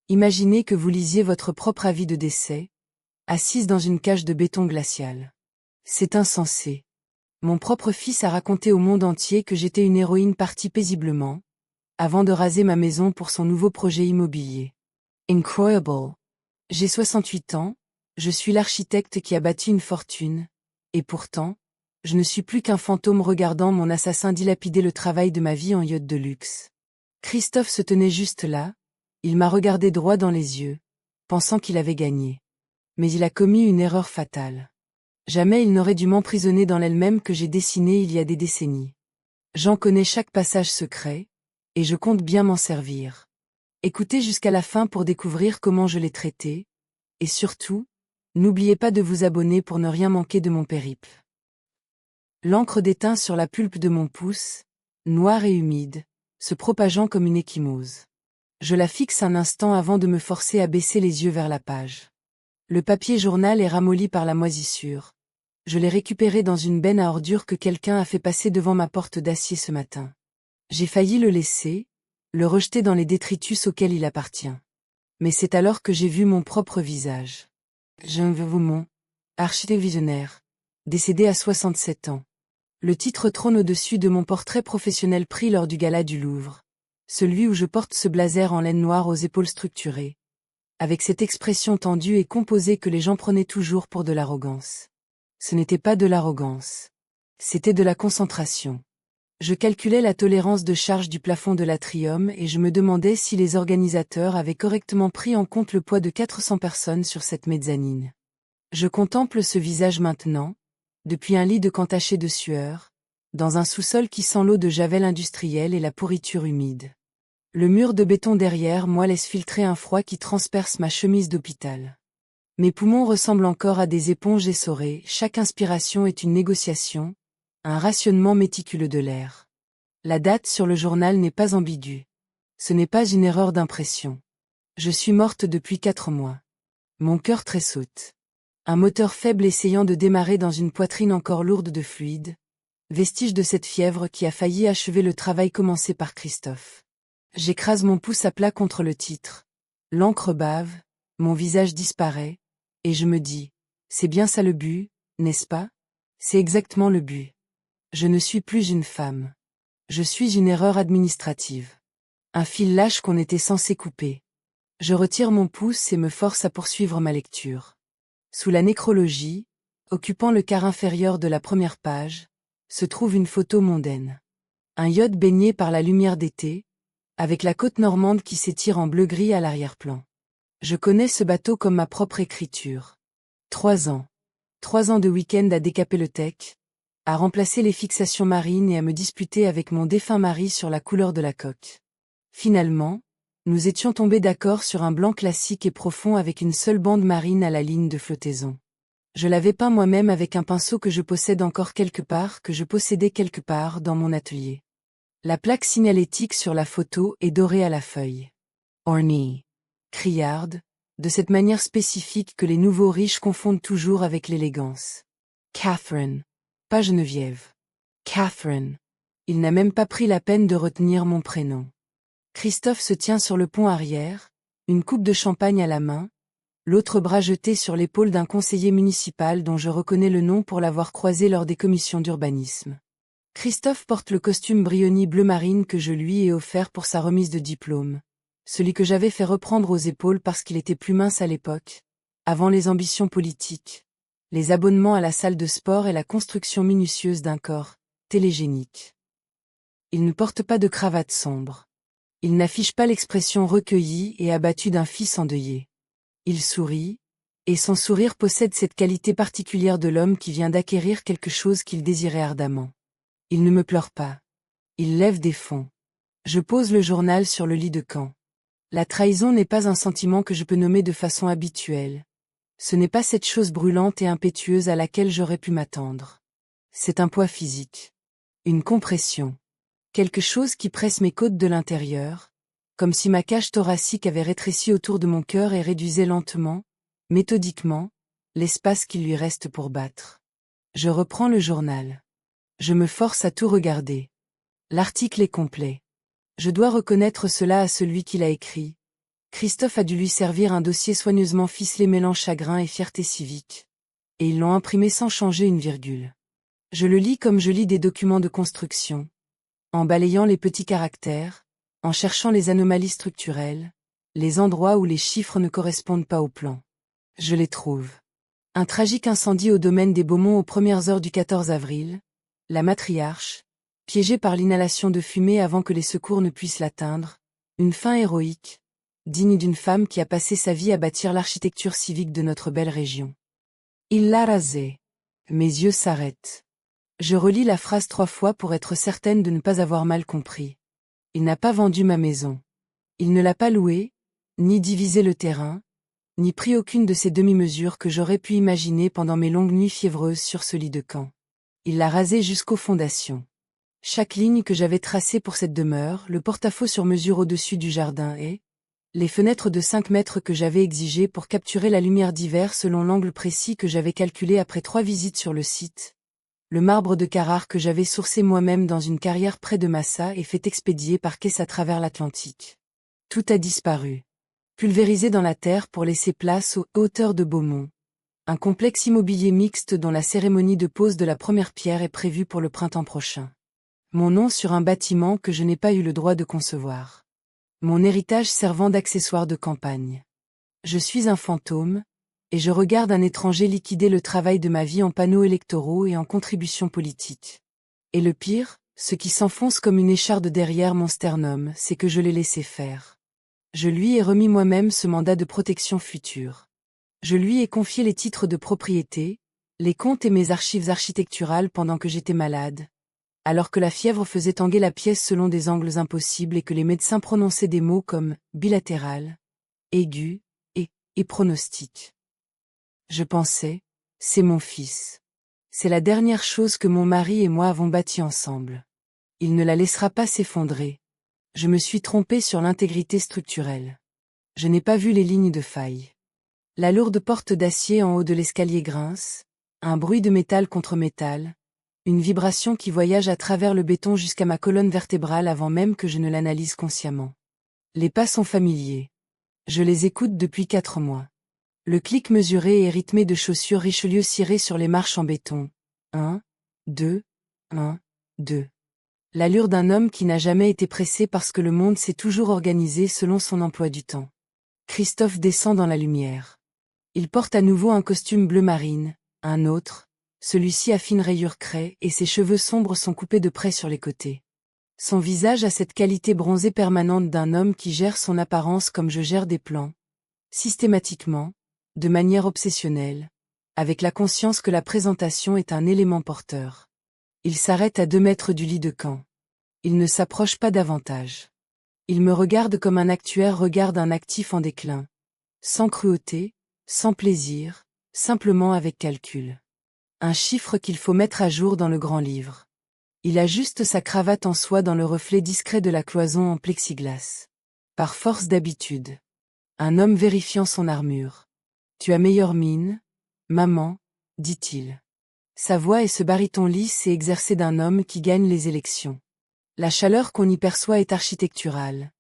Imaginez que vous lisiez votre propre avis de décès, assise dans une cage de béton glacial. C'est insensé. Mon propre fils a raconté au monde entier que j'étais une héroïne partie paisiblement, avant de raser ma maison pour son nouveau projet immobilier. Incroyable. J'ai 68 ans, je suis l'architecte qui a bâti une fortune, et pourtant, je ne suis plus qu'un fantôme regardant mon assassin dilapider le travail de ma vie en yacht de luxe. Christophe se tenait juste là, il m'a regardé droit dans les yeux, pensant qu'il avait gagné. Mais il a commis une erreur fatale. Jamais il n'aurait dû m'emprisonner dans l'elle-même que j'ai dessinée il y a des décennies. J'en connais chaque passage secret, et je compte bien m'en servir. Écoutez jusqu'à la fin pour découvrir comment je l'ai traité, et surtout, n'oubliez pas de vous abonner pour ne rien manquer de mon périple. L'encre déteint sur la pulpe de mon pouce, noire et humide, se propageant comme une ecchymose. Je la fixe un instant avant de me forcer à baisser les yeux vers la page. Le papier journal est ramolli par la moisissure. Je l'ai récupéré dans une benne à ordures que quelqu'un a fait passer devant ma porte d'acier ce matin. J'ai failli le laisser, le rejeter dans les détritus auxquels il appartient. Mais c'est alors que j'ai vu mon propre visage. Jean Vevoumont, architecte visionnaire, décédé à 67 ans. Le titre trône au-dessus de mon portrait professionnel pris lors du gala du Louvre. Celui où je porte ce blazer en laine noire aux épaules structurées. Avec cette expression tendue et composée que les gens prenaient toujours pour de l'arrogance. Ce n'était pas de l'arrogance. C'était de la concentration. Je calculais la tolérance de charge du plafond de l'atrium et je me demandais si les organisateurs avaient correctement pris en compte le poids de 400 personnes sur cette mezzanine. Je contemple ce visage maintenant, depuis un lit de camp taché de sueur, dans un sous-sol qui sent l'eau de javel industrielle et la pourriture humide. Le mur de béton derrière moi laisse filtrer un froid qui transperce ma chemise d'hôpital. Mes poumons ressemblent encore à des éponges essorées, chaque inspiration est une négociation, un rationnement méticuleux de l'air. La date sur le journal n'est pas ambiguë. Ce n'est pas une erreur d'impression. Je suis morte depuis 4 mois. Mon cœur tressaute. Un moteur faible essayant de démarrer dans une poitrine encore lourde de fluide, vestige de cette fièvre qui a failli achever le travail commencé par Christophe. J'écrase mon pouce à plat contre le titre. L'encre bave, mon visage disparaît, et je me dis, c'est bien ça le but, n'est-ce pas? C'est exactement le but. Je ne suis plus une femme. Je suis une erreur administrative. Un fil lâche qu'on était censé couper. Je retire mon pouce et me force à poursuivre ma lecture. Sous la nécrologie, occupant le quart inférieur de la première page, se trouve une photo mondaine. Un yacht baigné par la lumière d'été, avec la côte normande qui s'étire en bleu-gris à l'arrière-plan. Je connais ce bateau comme ma propre écriture. 3 ans. 3 ans de week-end à décaper le tech, à remplacer les fixations marines et à me disputer avec mon défunt mari sur la couleur de la coque. Finalement, nous étions tombés d'accord sur un blanc classique et profond avec une seule bande marine à la ligne de flottaison. Je l'avais peint moi-même avec un pinceau que je possède encore quelque part, que je possédais quelque part dans mon atelier. La plaque signalétique sur la photo est dorée à la feuille. Orny. Criarde, de cette manière spécifique que les nouveaux riches confondent toujours avec l'élégance. Catherine. Pas Geneviève. Catherine. Il n'a même pas pris la peine de retenir mon prénom. Christophe se tient sur le pont arrière, une coupe de champagne à la main, l'autre bras jeté sur l'épaule d'un conseiller municipal dont je reconnais le nom pour l'avoir croisé lors des commissions d'urbanisme. Christophe porte le costume Brioni bleu marine que je lui ai offert pour sa remise de diplôme, celui que j'avais fait reprendre aux épaules parce qu'il était plus mince à l'époque, avant les ambitions politiques, les abonnements à la salle de sport et la construction minutieuse d'un corps télégénique. Il ne porte pas de cravate sombre. Il n'affiche pas l'expression recueillie et abattue d'un fils endeuillé. Il sourit, et son sourire possède cette qualité particulière de l'homme qui vient d'acquérir quelque chose qu'il désirait ardemment. Il ne me pleure pas. Il lève des fonds. Je pose le journal sur le lit de camp. La trahison n'est pas un sentiment que je peux nommer de façon habituelle. Ce n'est pas cette chose brûlante et impétueuse à laquelle j'aurais pu m'attendre. C'est un poids physique. Une compression. Quelque chose qui presse mes côtes de l'intérieur, comme si ma cage thoracique avait rétréci autour de mon cœur et réduisait lentement, méthodiquement, l'espace qu'il lui reste pour battre. Je reprends le journal. Je me force à tout regarder. L'article est complet. Je dois reconnaître cela à celui qui l'a écrit. Christophe a dû lui servir un dossier soigneusement ficelé mêlant chagrin et fierté civique. Et ils l'ont imprimé sans changer une virgule. Je le lis comme je lis des documents de construction, en balayant les petits caractères, en cherchant les anomalies structurelles, les endroits où les chiffres ne correspondent pas au plan. Je les trouve. Un tragique incendie au domaine des Beaumont aux premières heures du 14 avril, la matriarche, piégée par l'inhalation de fumée avant que les secours ne puissent l'atteindre, une fin héroïque, digne d'une femme qui a passé sa vie à bâtir l'architecture civique de notre belle région. Il l'a rasé. Mes yeux s'arrêtent. Je relis la phrase 3 fois pour être certaine de ne pas avoir mal compris. Il n'a pas vendu ma maison. Il ne l'a pas louée, ni divisé le terrain, ni pris aucune de ces demi-mesures que j'aurais pu imaginer pendant mes longues nuits fiévreuses sur ce lit de camp. Il l'a rasé jusqu'aux fondations. Chaque ligne que j'avais tracée pour cette demeure, le porte-à-faux sur mesure au-dessus du jardin et les fenêtres de 5 mètres que j'avais exigées pour capturer la lumière d'hiver selon l'angle précis que j'avais calculé après 3 visites sur le site. Le marbre de Carrare que j'avais sourcé moi-même dans une carrière près de Massa et fait expédier par caisse à travers l'Atlantique. Tout a disparu. Pulvérisé dans la terre pour laisser place aux hauteurs de Beaumont. Un complexe immobilier mixte dont la cérémonie de pose de la première pierre est prévue pour le printemps prochain. Mon nom sur un bâtiment que je n'ai pas eu le droit de concevoir. Mon héritage servant d'accessoire de campagne. Je suis un fantôme, et je regarde un étranger liquider le travail de ma vie en panneaux électoraux et en contributions politiques. Et le pire, ce qui s'enfonce comme une écharde derrière mon sternum, c'est que je l'ai laissé faire. Je lui ai remis moi-même ce mandat de protection future. Je lui ai confié les titres de propriété, les comptes et mes archives architecturales pendant que j'étais malade, alors que la fièvre faisait tanguer la pièce selon des angles impossibles et que les médecins prononçaient des mots comme bilatéral, aigu et pronostic. Je pensais, c'est mon fils. C'est la dernière chose que mon mari et moi avons bâtie ensemble. Il ne la laissera pas s'effondrer. Je me suis trompée sur l'intégrité structurelle. Je n'ai pas vu les lignes de faille. La lourde porte d'acier en haut de l'escalier grince, un bruit de métal contre métal, une vibration qui voyage à travers le béton jusqu'à ma colonne vertébrale avant même que je ne l'analyse consciemment. Les pas sont familiers. Je les écoute depuis 4 mois. Le clic mesuré et rythmé de chaussures Richelieu cirées sur les marches en béton. 1, 2, 1, 2. L'allure d'un homme qui n'a jamais été pressé parce que le monde s'est toujours organisé selon son emploi du temps. Christophe descend dans la lumière. Il porte à nouveau un costume bleu marine, un autre, celui-ci à fine rayure craie et ses cheveux sombres sont coupés de près sur les côtés. Son visage a cette qualité bronzée permanente d'un homme qui gère son apparence comme je gère des plans. Systématiquement, de manière obsessionnelle, avec la conscience que la présentation est un élément porteur. Il s'arrête à 2 mètres du lit de camp. Il ne s'approche pas davantage. Il me regarde comme un actuaire regarde un actif en déclin. Sans cruauté, sans plaisir, simplement avec calcul. Un chiffre qu'il faut mettre à jour dans le grand livre. Il ajuste sa cravate en soie dans le reflet discret de la cloison en plexiglas. Par force d'habitude. Un homme vérifiant son armure. Tu as meilleure mine, maman, dit-il. Sa voix est ce baryton lisse et exercé d'un homme qui gagne les élections. La chaleur qu'on y perçoit est architecturale.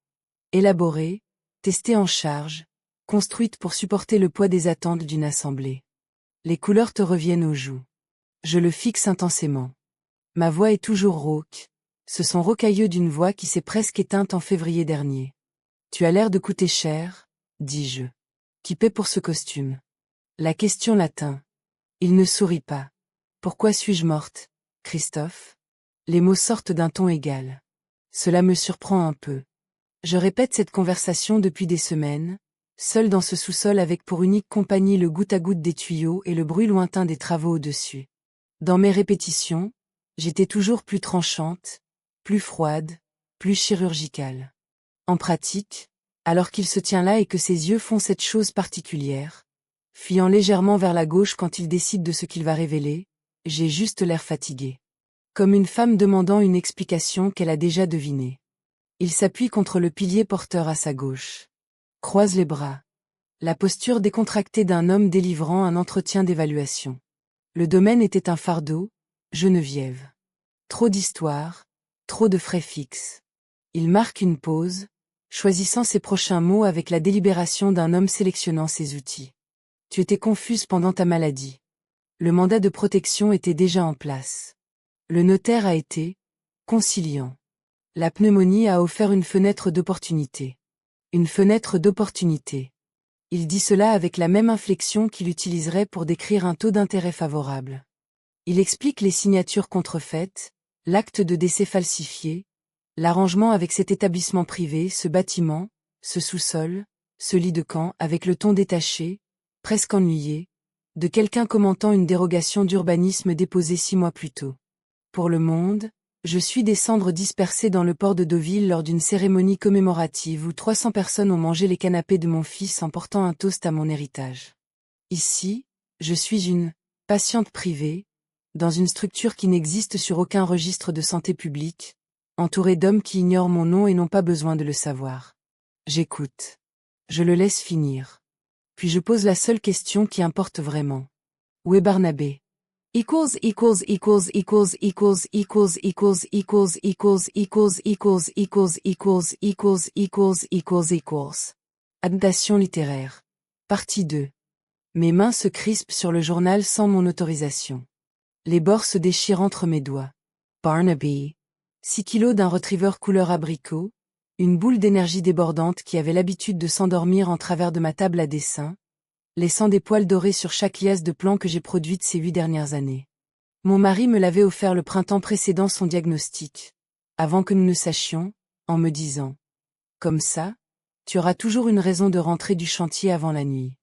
Élaborée, testée en charge, construite pour supporter le poids des attentes d'une assemblée. Les couleurs te reviennent aux joues. Je le fixe intensément. Ma voix est toujours rauque, ce son rocailleux d'une voix qui s'est presque éteinte en février dernier. Tu as l'air de coûter cher, dis-je. Qui paie pour ce costume? La question l'atteint. Il ne sourit pas. Pourquoi suis-je morte, Christophe? Les mots sortent d'un ton égal. Cela me surprend un peu. Je répète cette conversation depuis des semaines, seule dans ce sous-sol avec pour unique compagnie le goutte-à-goutte des tuyaux et le bruit lointain des travaux au-dessus. Dans mes répétitions, j'étais toujours plus tranchante, plus froide, plus chirurgicale. En pratique, alors qu'il se tient là et que ses yeux font cette chose particulière, fuyant légèrement vers la gauche quand il décide de ce qu'il va révéler, j'ai juste l'air fatigué. Comme une femme demandant une explication qu'elle a déjà devinée. Il s'appuie contre le pilier porteur à sa gauche. Croise les bras. La posture décontractée d'un homme délivrant un entretien d'évaluation. Le domaine était un fardeau, Geneviève. Trop d'histoires, trop de frais fixes. Il marque une pause, choisissant ses prochains mots avec la délibération d'un homme sélectionnant ses outils. Tu étais confuse pendant ta maladie. Le mandat de protection était déjà en place. Le notaire a été conciliant. La pneumonie a offert une fenêtre d'opportunité. Une fenêtre d'opportunité. Il dit cela avec la même inflexion qu'il utiliserait pour décrire un taux d'intérêt favorable. Il explique les signatures contrefaites, l'acte de décès falsifié, l'arrangement avec cet établissement privé, ce bâtiment, ce sous-sol, ce lit de camp avec le ton détaché, presque ennuyé, de quelqu'un commentant une dérogation d'urbanisme déposée 6 mois plus tôt. Pour le monde, je suis des cendres dispersées dans le port de Deauville lors d'une cérémonie commémorative où 300 personnes ont mangé les canapés de mon fils en portant un toast à mon héritage. Ici, je suis une patiente privée, dans une structure qui n'existe sur aucun registre de santé publique, entourée d'hommes qui ignorent mon nom et n'ont pas besoin de le savoir. J'écoute. Je le laisse finir. Puis je pose la seule question qui importe vraiment. Où est Barnabé? Equals equals equals equals equals equals equals equals equals equals equals equals equals equals equals equals equals. Adaptation littéraire. Partie 2. Mes mains se crispent sur le journal sans mon autorisation. Les bords se déchirent entre mes doigts. Barnaby. 6 kilos d'un retriever couleur abricot, une boule d'énergie débordante qui avait l'habitude de s'endormir en travers de ma table à dessin, laissant des poils dorés sur chaque liasse de plans que j'ai produite ces 8 dernières années. Mon mari me l'avait offert le printemps précédent son diagnostic, avant que nous ne sachions, en me disant « Comme ça, tu auras toujours une raison de rentrer du chantier avant la nuit. »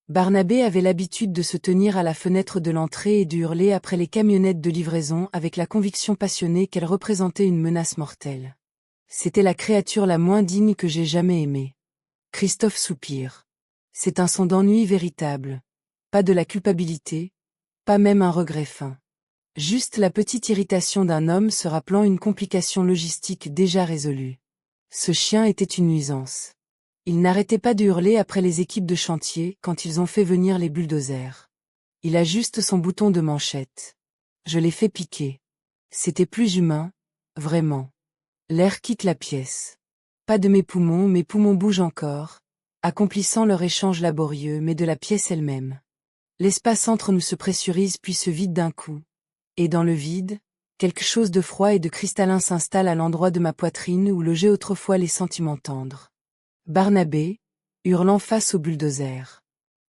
Barnabé avait l'habitude de se tenir à la fenêtre de l'entrée et de hurler après les camionnettes de livraison avec la conviction passionnée qu'elle représentait une menace mortelle. C'était la créature la moins digne que j'ai jamais aimée. Christophe soupire. C'est un son d'ennui véritable. Pas de la culpabilité, pas même un regret fin. Juste la petite irritation d'un homme se rappelant une complication logistique déjà résolue. Ce chien était une nuisance. Il n'arrêtait pas de hurler après les équipes de chantier quand ils ont fait venir les bulldozers. Il a juste son bouton de manchette. Je l'ai fait piquer. C'était plus humain, vraiment. L'air quitte la pièce. Pas de mes poumons bougent encore, accomplissant leur échange laborieux mais de la pièce elle-même. L'espace entre nous se pressurise puis se vide d'un coup. Et dans le vide, quelque chose de froid et de cristallin s'installe à l'endroit de ma poitrine où logeaient autrefois les sentiments tendres. Barnabé, hurlant face au bulldozer.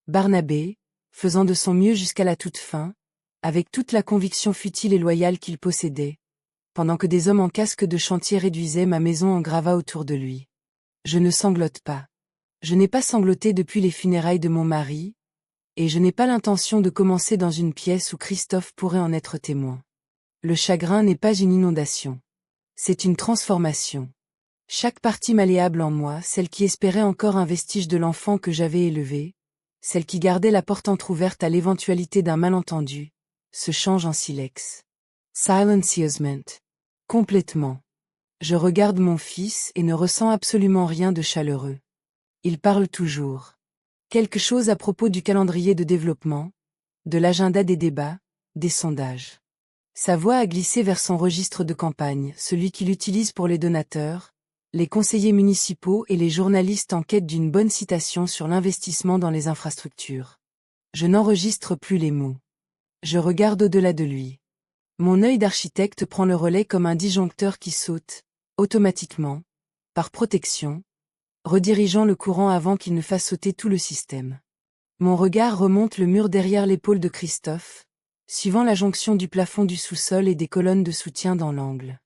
Barnabé, faisant de son mieux jusqu'à la toute fin, avec toute la conviction futile et loyale qu'il possédait, pendant que des hommes en casque de chantier réduisaient ma maison en gravats autour de lui. Je ne sanglote pas. Je n'ai pas sangloté depuis les funérailles de mon mari, et je n'ai pas l'intention de commencer dans une pièce où Christophe pourrait en être témoin. Le chagrin n'est pas une inondation. C'est une transformation. Chaque partie malléable en moi, celle qui espérait encore un vestige de l'enfant que j'avais élevé, celle qui gardait la porte entr'ouverte à l'éventualité d'un malentendu, se change en silex. Silencieusement. Complètement. Je regarde mon fils et ne ressens absolument rien de chaleureux. Il parle toujours. Quelque chose à propos du calendrier de développement, de l'agenda des débats, des sondages. Sa voix a glissé vers son registre de campagne, celui qu'il utilise pour les donateurs, les conseillers municipaux et les journalistes en quête d'une bonne citation sur l'investissement dans les infrastructures. Je n'enregistre plus les mots. Je regarde au-delà de lui. Mon œil d'architecte prend le relais comme un disjoncteur qui saute, automatiquement, par protection, redirigeant le courant avant qu'il ne fasse sauter tout le système. Mon regard remonte le mur derrière l'épaule de Christophe, suivant la jonction du plafond du sous-sol et des colonnes de soutien dans l'angle.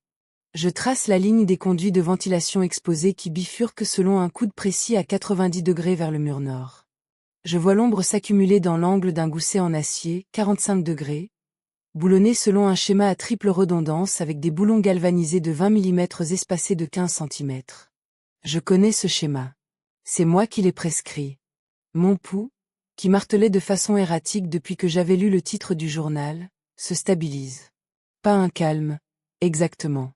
Je trace la ligne des conduits de ventilation exposés qui bifurquent selon un coude précis à 90 degrés vers le mur nord. Je vois l'ombre s'accumuler dans l'angle d'un gousset en acier, 45 degrés, boulonné selon un schéma à triple redondance avec des boulons galvanisés de 20 mm espacés de 15 cm. Je connais ce schéma. C'est moi qui l'ai prescrit. Mon pouls, qui martelait de façon erratique depuis que j'avais lu le titre du journal, se stabilise. Pas un calme, exactement.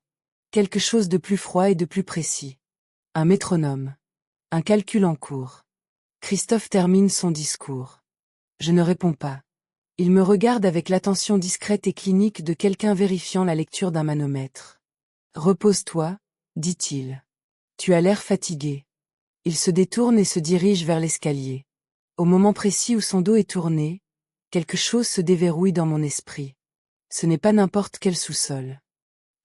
Quelque chose de plus froid et de plus précis. Un métronome. Un calcul en cours. Christophe termine son discours. Je ne réponds pas. Il me regarde avec l'attention discrète et clinique de quelqu'un vérifiant la lecture d'un manomètre. Repose-toi, dit-il. Tu as l'air fatigué. Il se détourne et se dirige vers l'escalier. Au moment précis où son dos est tourné, quelque chose se déverrouille dans mon esprit. Ce n'est pas n'importe quel sous-sol.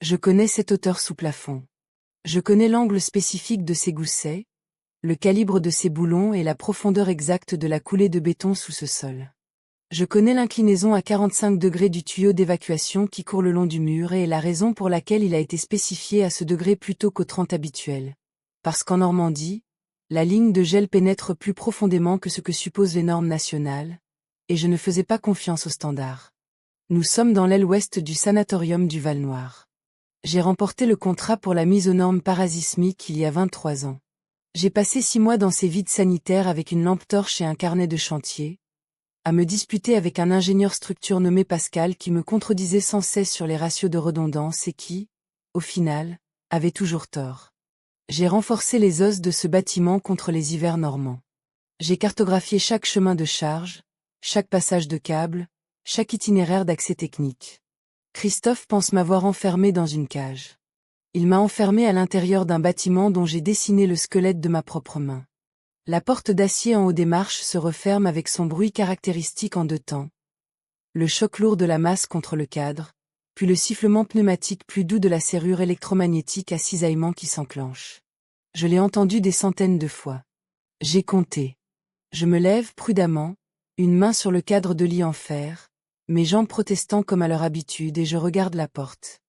Je connais cette hauteur sous plafond. Je connais l'angle spécifique de ses goussets, le calibre de ses boulons et la profondeur exacte de la coulée de béton sous ce sol. Je connais l'inclinaison à 45 degrés du tuyau d'évacuation qui court le long du mur et la raison pour laquelle il a été spécifié à ce degré plutôt qu'au 30 habituel. Parce qu'en Normandie, la ligne de gel pénètre plus profondément que ce que supposent les normes nationales, et je ne faisais pas confiance aux standards. Nous sommes dans l'aile ouest du sanatorium du Val-Noir. J'ai remporté le contrat pour la mise aux normes parasismiques il y a 23 ans. J'ai passé 6 mois dans ces vides sanitaires avec une lampe torche et un carnet de chantier, à me disputer avec un ingénieur structure nommé Pascal qui me contredisait sans cesse sur les ratios de redondance et qui, au final, avait toujours tort. J'ai renforcé les os de ce bâtiment contre les hivers normands. J'ai cartographié chaque chemin de charge, chaque passage de câble, chaque itinéraire d'accès technique. Christophe pense m'avoir enfermé dans une cage. Il m'a enfermé à l'intérieur d'un bâtiment dont j'ai dessiné le squelette de ma propre main. La porte d'acier en haut des marches se referme avec son bruit caractéristique en 2 temps. Le choc lourd de la masse contre le cadre, puis le sifflement pneumatique plus doux de la serrure électromagnétique à cisaillement qui s'enclenche. Je l'ai entendu des centaines de fois. J'ai compté. Je me lève prudemment, une main sur le cadre de lit en fer, mes jambes protestant comme à leur habitude et je regarde la porte.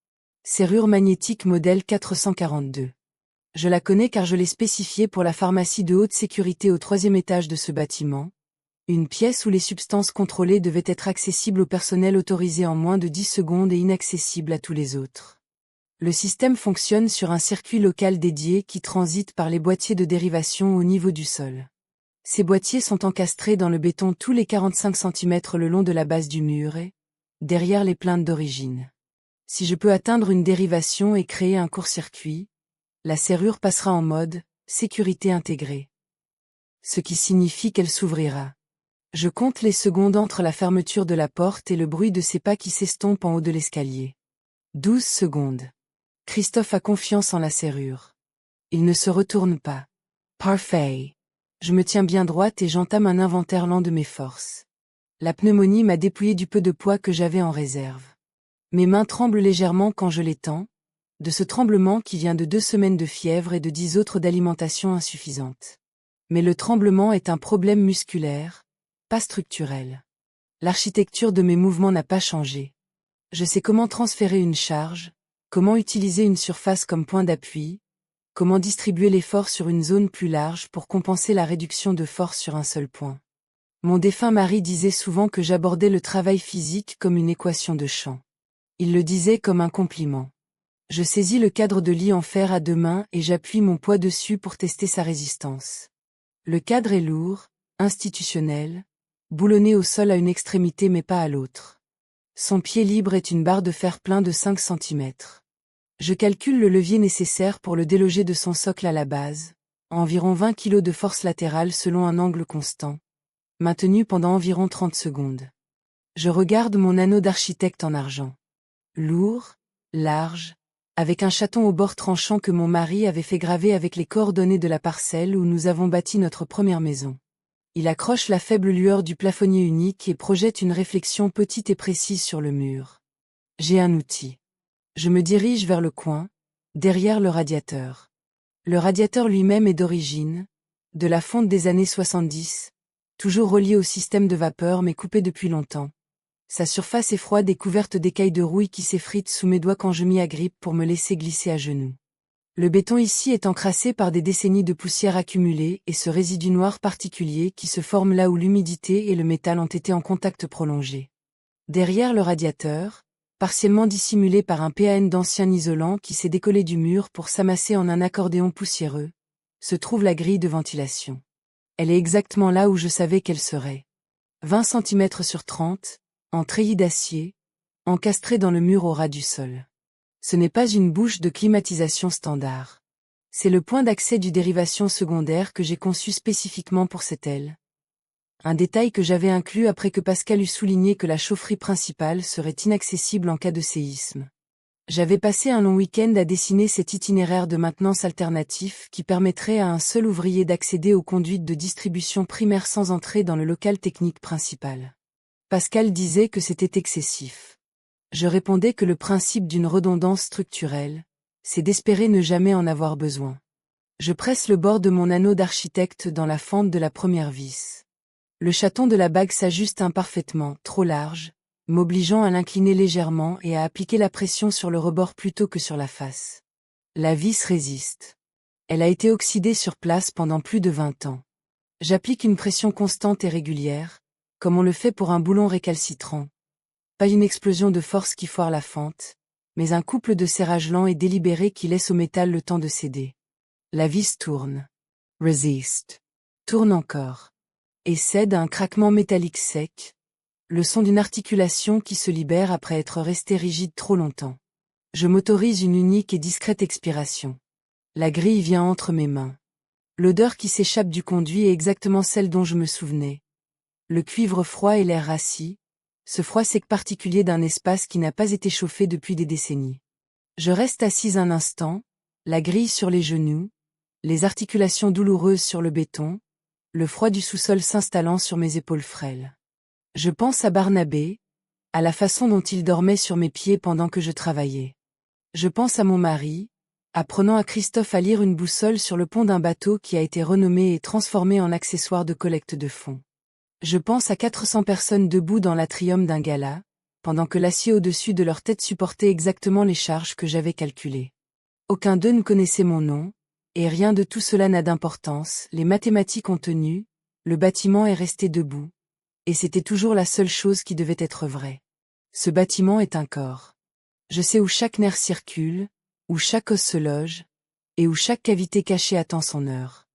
Serrure magnétique modèle 442. Je la connais car je l'ai spécifiée pour la pharmacie de haute sécurité au 3e étage de ce bâtiment, une pièce où les substances contrôlées devaient être accessibles au personnel autorisé en moins de 10 secondes et inaccessibles à tous les autres. Le système fonctionne sur un circuit local dédié qui transite par les boîtiers de dérivation au niveau du sol. Ces boîtiers sont encastrés dans le béton tous les 45 cm le long de la base du mur et, derrière les plaintes d'origine. Si je peux atteindre une dérivation et créer un court-circuit, la serrure passera en mode « sécurité intégrée », ce qui signifie qu'elle s'ouvrira. Je compte les secondes entre la fermeture de la porte et le bruit de ses pas qui s'estompent en haut de l'escalier. 12 secondes. Christophe a confiance en la serrure. Il ne se retourne pas. Parfait. Je me tiens bien droite et j'entame un inventaire lent de mes forces. La pneumonie m'a dépouillé du peu de poids que j'avais en réserve. Mes mains tremblent légèrement quand je les tends, de ce tremblement qui vient de 2 semaines de fièvre et de 10 autres d'alimentation insuffisante. Mais le tremblement est un problème musculaire, pas structurel. L'architecture de mes mouvements n'a pas changé. Je sais comment transférer une charge, comment utiliser une surface comme point d'appui, comment distribuer l'effort sur une zone plus large pour compenser la réduction de force sur un seul point. Mon défunt mari disait souvent que j'abordais le travail physique comme une équation de champ. Il le disait comme un compliment. Je saisis le cadre de lit en fer à 2 mains et j'appuie mon poids dessus pour tester sa résistance. Le cadre est lourd, institutionnel, boulonné au sol à une extrémité mais pas à l'autre. Son pied libre est une barre de fer plein de 5 cm. Je calcule le levier nécessaire pour le déloger de son socle à la base, environ 20 kg de force latérale selon un angle constant, maintenu pendant environ 30 secondes. Je regarde mon anneau d'architecte en argent. Lourd, large, avec un chaton au bord tranchant que mon mari avait fait graver avec les coordonnées de la parcelle où nous avons bâti notre première maison. Il accroche la faible lueur du plafonnier unique et projette une réflexion petite et précise sur le mur. J'ai un outil. Je me dirige vers le coin, derrière le radiateur. Le radiateur lui-même est d'origine, de la fonte des années 70, toujours relié au système de vapeur mais coupé depuis longtemps. Sa surface est froide et couverte d'écailles de rouille qui s'effritent sous mes doigts quand je m'y agrippe pour me laisser glisser à genoux. Le béton ici est encrassé par des décennies de poussière accumulée et ce résidu noir particulier qui se forme là où l'humidité et le métal ont été en contact prolongé. Derrière le radiateur, partiellement dissimulé par un PAN d'ancien isolant qui s'est décollé du mur pour s'amasser en un accordéon poussiéreux, se trouve la grille de ventilation. Elle est exactement là où je savais qu'elle serait. 20 cm sur 30, en treillis d'acier, encastrée dans le mur au ras du sol. Ce n'est pas une bouche de climatisation standard. C'est le point d'accès du dérivation secondaire que j'ai conçu spécifiquement pour cette aile. Un détail que j'avais inclus après que Pascal eut souligné que la chaufferie principale serait inaccessible en cas de séisme. J'avais passé un long week-end à dessiner cet itinéraire de maintenance alternatif qui permettrait à un seul ouvrier d'accéder aux conduites de distribution primaire sans entrer dans le local technique principal. Pascal disait que c'était excessif. Je répondais que le principe d'une redondance structurelle, c'est d'espérer ne jamais en avoir besoin. Je presse le bord de mon anneau d'architecte dans la fente de la première vis. Le chaton de la bague s'ajuste imparfaitement, trop large, m'obligeant à l'incliner légèrement et à appliquer la pression sur le rebord plutôt que sur la face. La vis résiste. Elle a été oxydée sur place pendant plus de 20 ans. J'applique une pression constante et régulière, comme on le fait pour un boulon récalcitrant. Pas une explosion de force qui foire la fente, mais un couple de serrage lent et délibéré qui laisse au métal le temps de céder. La vis tourne. Resist. Tourne encore. Et cède à un craquement métallique sec, le son d'une articulation qui se libère après être restée rigide trop longtemps. Je m'autorise une unique et discrète expiration. La grille vient entre mes mains. L'odeur qui s'échappe du conduit est exactement celle dont je me souvenais. Le cuivre froid et l'air rassis, ce froid sec particulier d'un espace qui n'a pas été chauffé depuis des décennies. Je reste assise un instant, la grille sur les genoux, les articulations douloureuses sur le béton, le froid du sous-sol s'installant sur mes épaules frêles. Je pense à Barnabé, à la façon dont il dormait sur mes pieds pendant que je travaillais. Je pense à mon mari, apprenant à Christophe à lire une boussole sur le pont d'un bateau qui a été renommé et transformé en accessoire de collecte de fonds. Je pense à 400 personnes debout dans l'atrium d'un gala, pendant que l'acier au-dessus de leur tête supportait exactement les charges que j'avais calculées. Aucun d'eux ne connaissait mon nom, et rien de tout cela n'a d'importance, les mathématiques ont tenu, le bâtiment est resté debout. Et c'était toujours la seule chose qui devait être vraie. Ce bâtiment est un corps. Je sais où chaque nerf circule, où chaque os se loge, et où chaque cavité cachée attend son heure.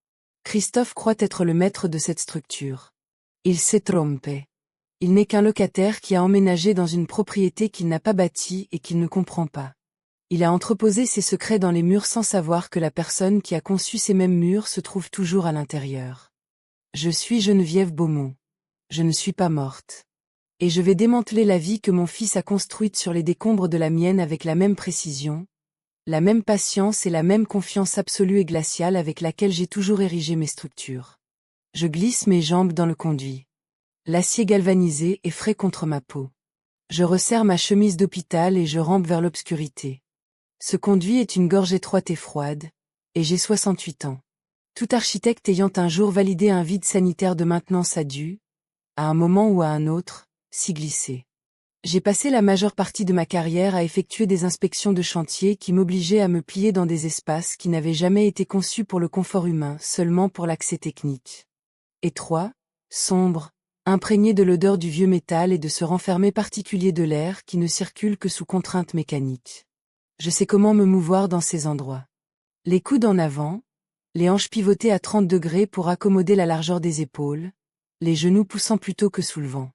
Christophe croit être le maître de cette structure. Il s'est trompé. Il n'est qu'un locataire qui a emménagé dans une propriété qu'il n'a pas bâtie et qu'il ne comprend pas. Il a entreposé ses secrets dans les murs sans savoir que la personne qui a conçu ces mêmes murs se trouve toujours à l'intérieur. Je suis Geneviève Beaumont. Je ne suis pas morte. Et je vais démanteler la vie que mon fils a construite sur les décombres de la mienne avec la même précision, la même patience et la même confiance absolue et glaciale avec laquelle j'ai toujours érigé mes structures. Je glisse mes jambes dans le conduit. L'acier galvanisé est frais contre ma peau. Je resserre ma chemise d'hôpital et je rampe vers l'obscurité. Ce conduit est une gorge étroite et froide, et j'ai 68 ans. Tout architecte ayant un jour validé un vide sanitaire de maintenance a dû, à un moment ou à un autre, s'y glisser. J'ai passé la majeure partie de ma carrière à effectuer des inspections de chantier qui m'obligeaient à me plier dans des espaces qui n'avaient jamais été conçus pour le confort humain, seulement pour l'accès technique. Étroit, sombre, imprégné de l'odeur du vieux métal et de ce renfermé particulier de l'air qui ne circule que sous contrainte mécanique. Je sais comment me mouvoir dans ces endroits. Les coudes en avant, les hanches pivotées à 30 degrés pour accommoder la largeur des épaules, les genoux poussant plutôt que soulevant.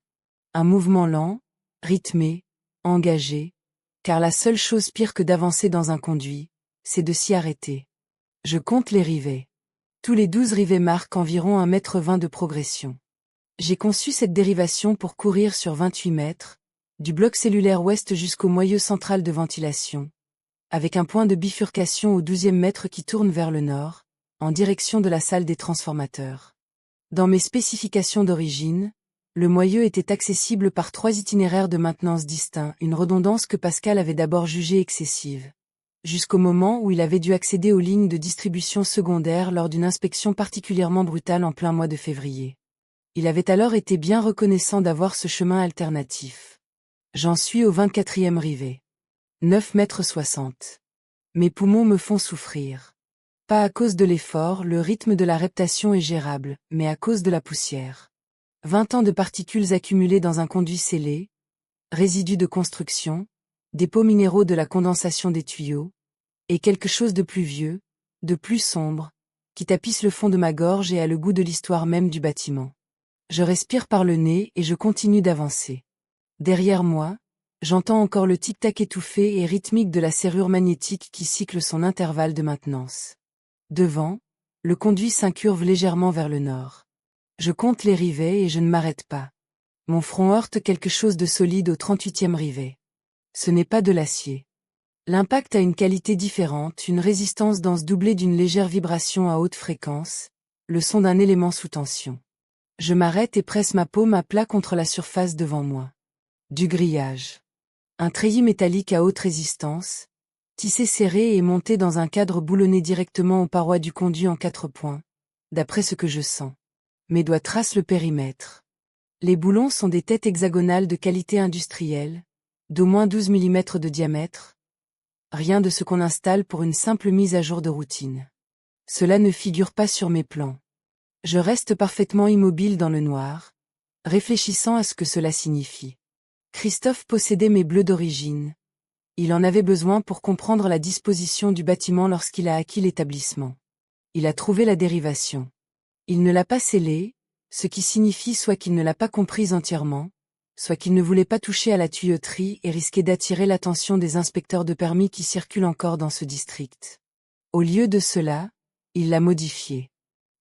Un mouvement lent, rythmé, engagé, car la seule chose pire que d'avancer dans un conduit, c'est de s'y arrêter. Je compte les rivets. Tous les 12 rivets marquent environ 1,20 m de progression. J'ai conçu cette dérivation pour courir sur 28 mètres, du bloc cellulaire ouest jusqu'au moyeu central de ventilation, avec un point de bifurcation au 12e mètre qui tourne vers le nord, en direction de la salle des transformateurs. Dans mes spécifications d'origine, le moyeu était accessible par 3 itinéraires de maintenance distincts, une redondance que Pascal avait d'abord jugée excessive, jusqu'au moment où il avait dû accéder aux lignes de distribution secondaire lors d'une inspection particulièrement brutale en plein mois de février. Il avait alors été bien reconnaissant d'avoir ce chemin alternatif. J'en suis au 24e rivet. 9,60 m. Mes poumons me font souffrir. Pas à cause de l'effort, le rythme de la reptation est gérable, mais à cause de la poussière. 20 ans de particules accumulées dans un conduit scellé, résidus de construction, dépôts minéraux de la condensation des tuyaux, et quelque chose de plus vieux, de plus sombre, qui tapisse le fond de ma gorge et a le goût de l'histoire même du bâtiment. Je respire par le nez et je continue d'avancer. Derrière moi, j'entends encore le tic-tac étouffé et rythmique de la serrure magnétique qui cycle son intervalle de maintenance. Devant, le conduit s'incurve légèrement vers le nord. Je compte les rivets et je ne m'arrête pas. Mon front heurte quelque chose de solide au 38e rivet. Ce n'est pas de l'acier. L'impact a une qualité différente, une résistance dense doublée d'une légère vibration à haute fréquence, le son d'un élément sous tension. Je m'arrête et presse ma paume à plat contre la surface devant moi. Du grillage. Un treillis métallique à haute résistance, tissé serré et monté dans un cadre boulonné directement aux parois du conduit en 4 points, d'après ce que je sens. Mes doigts tracent le périmètre. Les boulons sont des têtes hexagonales de qualité industrielle, d'au moins 12 mm de diamètre. Rien de ce qu'on installe pour une simple mise à jour de routine. Cela ne figure pas sur mes plans. Je reste parfaitement immobile dans le noir, réfléchissant à ce que cela signifie. Christophe possédait mes bleus d'origine. Il en avait besoin pour comprendre la disposition du bâtiment lorsqu'il a acquis l'établissement. Il a trouvé la dérivation. Il ne l'a pas scellée, ce qui signifie soit qu'il ne l'a pas comprise entièrement, soit qu'il ne voulait pas toucher à la tuyauterie et risquer d'attirer l'attention des inspecteurs de permis qui circulent encore dans ce district. Au lieu de cela, il l'a modifiée.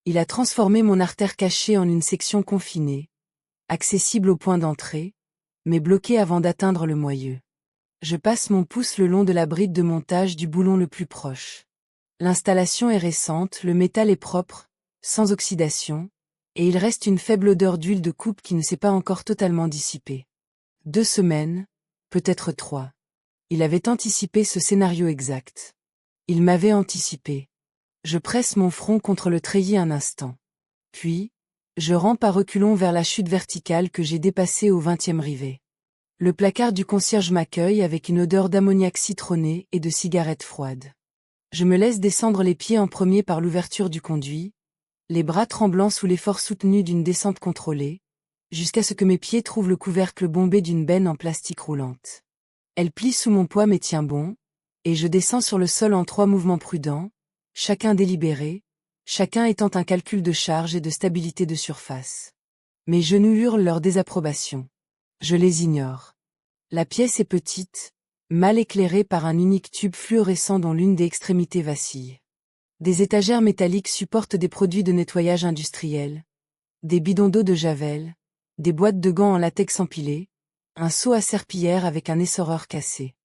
Il a transformé mon artère cachée en une section confinée, accessible au point d'entrée, mais bloquée avant d'atteindre le moyeu. Je passe mon pouce le long de la bride de montage du boulon le plus proche. L'installation est récente, le métal est propre, sans oxydation, et il reste une faible odeur d'huile de coupe qui ne s'est pas encore totalement dissipée. 2 semaines, peut-être 3. Il avait anticipé ce scénario exact. Il m'avait anticipé. Je presse mon front contre le treillis un instant. Puis, je rampe à reculons vers la chute verticale que j'ai dépassée au 20e rivet. Le placard du concierge m'accueille avec une odeur d'ammoniac citronné et de cigarette froide. Je me laisse descendre les pieds en premier par l'ouverture du conduit, les bras tremblants sous l'effort soutenu d'une descente contrôlée, jusqu'à ce que mes pieds trouvent le couvercle bombé d'une benne en plastique roulante. Elle plie sous mon poids mais tient bon, et je descends sur le sol en 3 mouvements prudents, chacun délibéré, chacun étant un calcul de charge et de stabilité de surface. Mes genoux hurlent leur désapprobation. Je les ignore. La pièce est petite, mal éclairée par un unique tube fluorescent dont l'une des extrémités vacille. Des étagères métalliques supportent des produits de nettoyage industriel, des bidons d'eau de javel, des boîtes de gants en latex empilées, un seau à serpillière avec un essoreur cassé.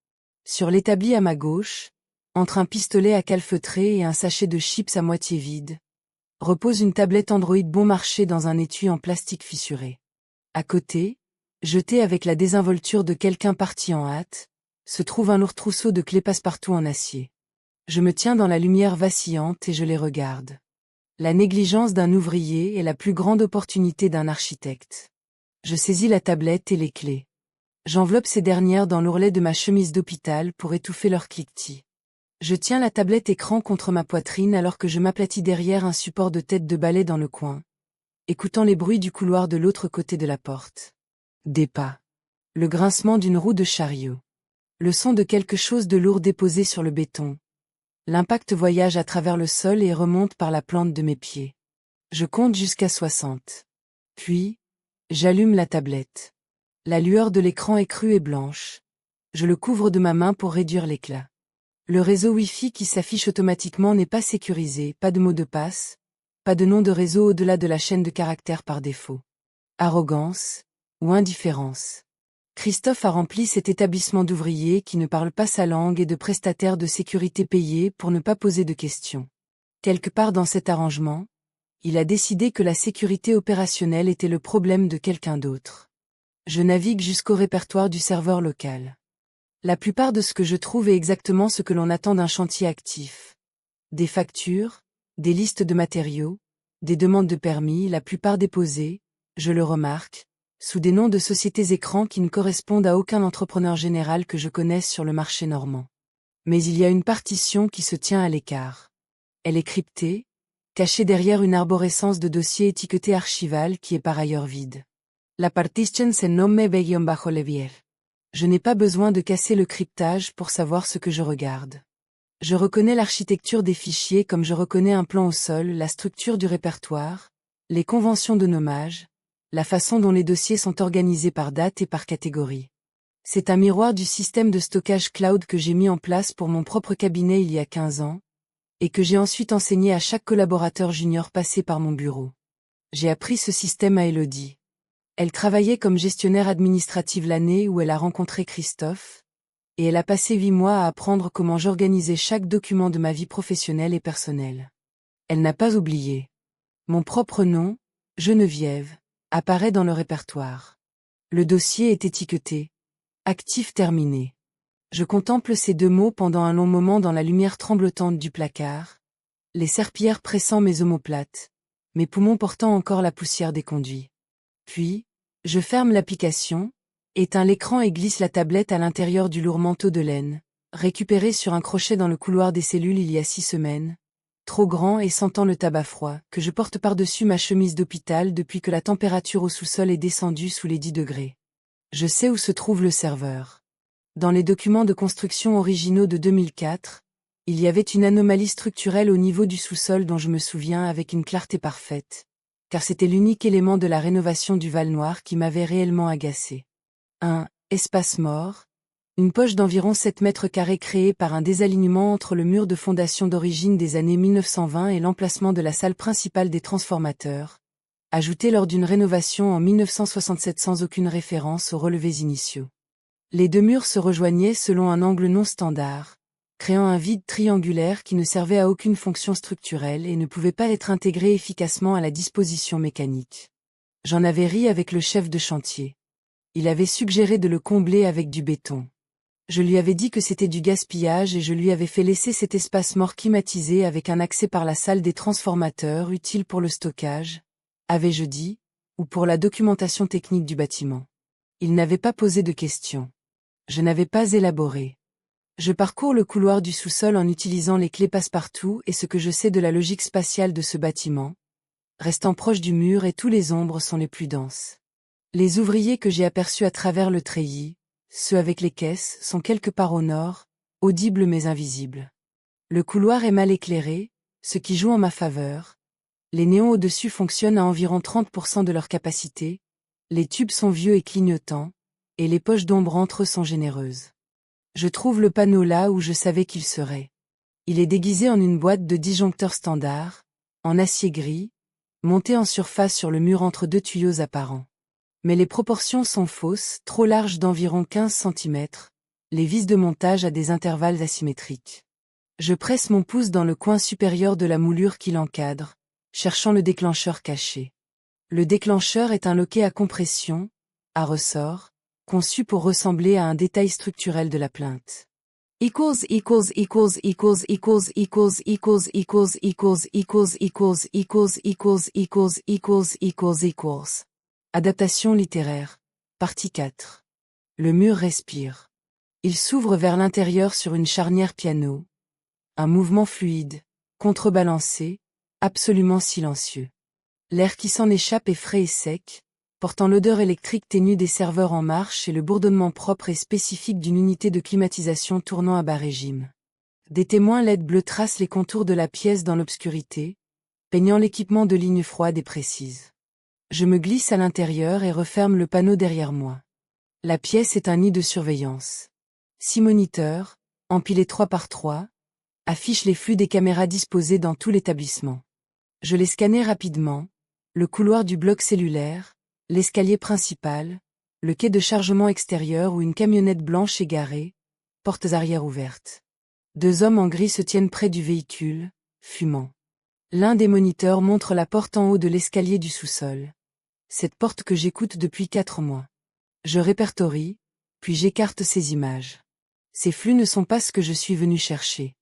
Sur l'établi à ma gauche, entre un pistolet à calfeutrer et un sachet de chips à moitié vide, repose une tablette Android bon marché dans un étui en plastique fissuré. À côté, jeté avec la désinvolture de quelqu'un parti en hâte, se trouve un lourd trousseau de clés passe-partout en acier. Je me tiens dans la lumière vacillante et je les regarde. La négligence d'un ouvrier est la plus grande opportunité d'un architecte. Je saisis la tablette et les clés. J'enveloppe ces dernières dans l'ourlet de ma chemise d'hôpital pour étouffer leur cliquetis. Je tiens la tablette écran contre ma poitrine alors que je m'aplatis derrière un support de tête de balai dans le coin, écoutant les bruits du couloir de l'autre côté de la porte. Des pas. Le grincement d'une roue de chariot. Le son de quelque chose de lourd déposé sur le béton. L'impact voyage à travers le sol et remonte par la plante de mes pieds. Je compte jusqu'à 60. Puis, j'allume la tablette. La lueur de l'écran est crue et blanche. Je le couvre de ma main pour réduire l'éclat. Le réseau Wi-Fi qui s'affiche automatiquement n'est pas sécurisé, pas de mot de passe, pas de nom de réseau au-delà de la chaîne de caractères par défaut. Arrogance, ou indifférence. Christophe a rempli cet établissement d'ouvriers qui ne parlent pas sa langue et de prestataires de sécurité payés pour ne pas poser de questions. Quelque part dans cet arrangement, il a décidé que la sécurité opérationnelle était le problème de quelqu'un d'autre. Je navigue jusqu'au répertoire du serveur local. La plupart de ce que je trouve est exactement ce que l'on attend d'un chantier actif. Des factures, des listes de matériaux, des demandes de permis, la plupart déposées, je le remarque, sous des noms de sociétés écrans qui ne correspondent à aucun entrepreneur général que je connaisse sur le marché normand. Mais il y a une partition qui se tient à l'écart. Elle est cryptée, cachée derrière une arborescence de dossiers étiquetés archival qui est par ailleurs vide. La partition se nomme _levier. Je n'ai pas besoin de casser le cryptage pour savoir ce que je regarde. Je reconnais l'architecture des fichiers comme je reconnais un plan au sol, la structure du répertoire, les conventions de nommage, la façon dont les dossiers sont organisés par date et par catégorie. C'est un miroir du système de stockage cloud que j'ai mis en place pour mon propre cabinet il y a 15 ans, et que j'ai ensuite enseigné à chaque collaborateur junior passé par mon bureau. J'ai appris ce système à Elodie. Elle travaillait comme gestionnaire administrative l'année où elle a rencontré Christophe, et elle a passé 8 mois à apprendre comment j'organisais chaque document de ma vie professionnelle et personnelle. Elle n'a pas oublié. Mon propre nom, Geneviève, apparaît dans le répertoire. Le dossier est étiqueté « Actif terminé ». Je contemple ces 2 mots pendant un long moment dans la lumière tremblotante du placard, les serpillères pressant mes omoplates, mes poumons portant encore la poussière des conduits. Puis, je ferme l'application, éteins l'écran et glisse la tablette à l'intérieur du lourd manteau de laine, récupéré sur un crochet dans le couloir des cellules il y a 6 semaines, trop grand et sentant le tabac froid, que je porte par-dessus ma chemise d'hôpital depuis que la température au sous-sol est descendue sous les 10 degrés. Je sais où se trouve le serveur. Dans les documents de construction originaux de 2004, il y avait une anomalie structurelle au niveau du sous-sol dont je me souviens avec une clarté parfaite, car c'était l'unique élément de la rénovation du Val-Noir qui m'avait réellement agacé. Un espace mort, une poche d'environ 7 mètres carrés créée par un désalignement entre le mur de fondation d'origine des années 1920 et l'emplacement de la salle principale des transformateurs, ajouté lors d'une rénovation en 1967 sans aucune référence aux relevés initiaux. Les 2 murs se rejoignaient selon un angle non standard, créant un vide triangulaire qui ne servait à aucune fonction structurelle et ne pouvait pas être intégré efficacement à la disposition mécanique. J'en avais ri avec le chef de chantier. Il avait suggéré de le combler avec du béton. Je lui avais dit que c'était du gaspillage et je lui avais fait laisser cet espace mort climatisé avec un accès par la salle des transformateurs utile pour le stockage, avais-je dit, ou pour la documentation technique du bâtiment. Il n'avait pas posé de questions. Je n'avais pas élaboré. Je parcours le couloir du sous-sol en utilisant les clés passe-partout et ce que je sais de la logique spatiale de ce bâtiment, restant proche du mur et tous les ombres sont les plus denses. Les ouvriers que j'ai aperçus à travers le treillis, ceux avec les caisses, sont quelque part au nord, audibles mais invisibles. Le couloir est mal éclairé, ce qui joue en ma faveur. Les néons au-dessus fonctionnent à environ 30% de leur capacité, les tubes sont vieux et clignotants, et les poches d'ombre entre eux sont généreuses. Je trouve le panneau là où je savais qu'il serait. Il est déguisé en une boîte de disjoncteurs standard, en acier gris, montée en surface sur le mur entre 2 tuyaux apparents. Mais les proportions sont fausses, trop larges d'environ 15 cm, les vis de montage à des intervalles asymétriques. Je presse mon pouce dans le coin supérieur de la moulure qui l'encadre, cherchant le déclencheur caché. Le déclencheur est un loquet à compression, à ressort, conçu pour ressembler à un détail structurel de la plainte. Adaptation littéraire. Partie 4. Le mur respire. Il s'ouvre vers l'intérieur sur une charnière piano. Un mouvement fluide, contrebalancé, absolument silencieux. L'air qui s'en échappe est frais et sec, portant l'odeur électrique ténue des serveurs en marche et le bourdonnement propre et spécifique d'une unité de climatisation tournant à bas régime. Des témoins LED bleus tracent les contours de la pièce dans l'obscurité, peignant l'équipement de lignes froides et précises. Je me glisse à l'intérieur et referme le panneau derrière moi. La pièce est un nid de surveillance. 6 moniteurs, empilés 3 par 3, affichent les flux des caméras disposées dans tout l'établissement. Je les scannais rapidement, le couloir du bloc cellulaire, l'escalier principal, le quai de chargement extérieur où une camionnette blanche est garée, portes arrière ouvertes. 2 hommes en gris se tiennent près du véhicule, fumant. L'un des moniteurs montre la porte en haut de l'escalier du sous-sol. Cette porte que j'écoute depuis 4 mois. Je répertorie, puis j'écarte ces images. Ces flux ne sont pas ce que je suis venu chercher.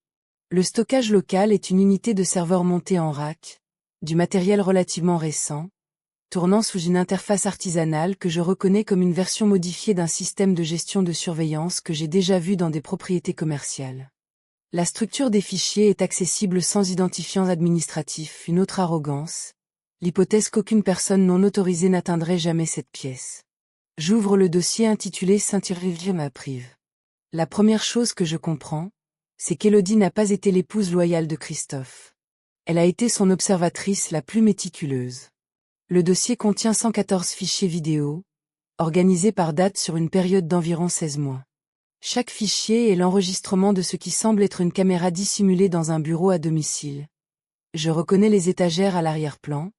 Le stockage local est une unité de serveurs montée en rack, du matériel relativement récent, tournant sous une interface artisanale que je reconnais comme une version modifiée d'un système de gestion de surveillance que j'ai déjà vu dans des propriétés commerciales. La structure des fichiers est accessible sans identifiant administratif, une autre arrogance, l'hypothèse qu'aucune personne non autorisée n'atteindrait jamais cette pièce. J'ouvre le dossier intitulé Saint-Thierry ma prive. La première chose que je comprends, c'est qu'Élodie n'a pas été l'épouse loyale de Christophe. Elle a été son observatrice la plus méticuleuse. Le dossier contient 114 fichiers vidéo, organisés par date sur une période d'environ 16 mois. Chaque fichier est l'enregistrement de ce qui semble être une caméra dissimulée dans un bureau à domicile. Je reconnais les étagères à l'arrière-plan,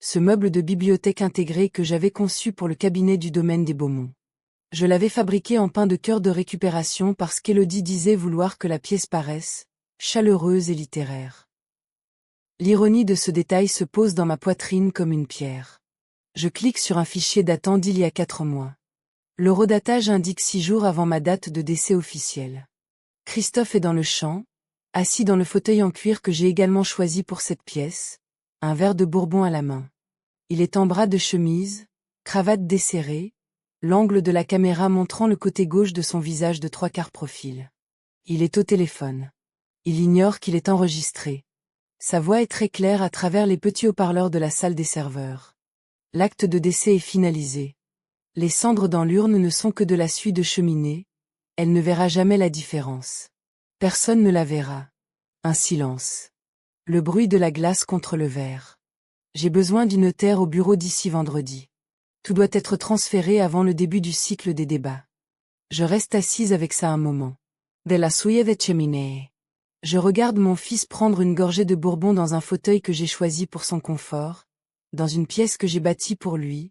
ce meuble de bibliothèque intégré que j'avais conçu pour le cabinet du domaine des Beaumont. Je l'avais fabriqué en pain de cœur de récupération parce qu'Élodie disait vouloir que la pièce paraisse chaleureuse et littéraire. L'ironie de ce détail se pose dans ma poitrine comme une pierre. Je clique sur un fichier datant d'il y a 4 mois. L'horodatage indique 6 jours avant ma date de décès officielle. Christophe est dans le champ, assis dans le fauteuil en cuir que j'ai également choisi pour cette pièce, un verre de bourbon à la main. Il est en bras de chemise, cravate desserrée, l'angle de la caméra montrant le côté gauche de son visage de 3/4 profil. Il est au téléphone. Il ignore qu'il est enregistré. Sa voix est très claire à travers les petits haut-parleurs de la salle des serveurs. L'acte de décès est finalisé. Les cendres dans l'urne ne sont que de la suie de cheminée. Elle ne verra jamais la différence. Personne ne la verra. Un silence. Le bruit de la glace contre le verre. J'ai besoin du notaire au bureau d'ici vendredi. Tout doit être transféré avant le début du cycle des débats. Je reste assise avec ça un moment. De la suie de cheminée. Je regarde mon fils prendre une gorgée de bourbon dans un fauteuil que j'ai choisi pour son confort, dans une pièce que j'ai bâtie pour lui,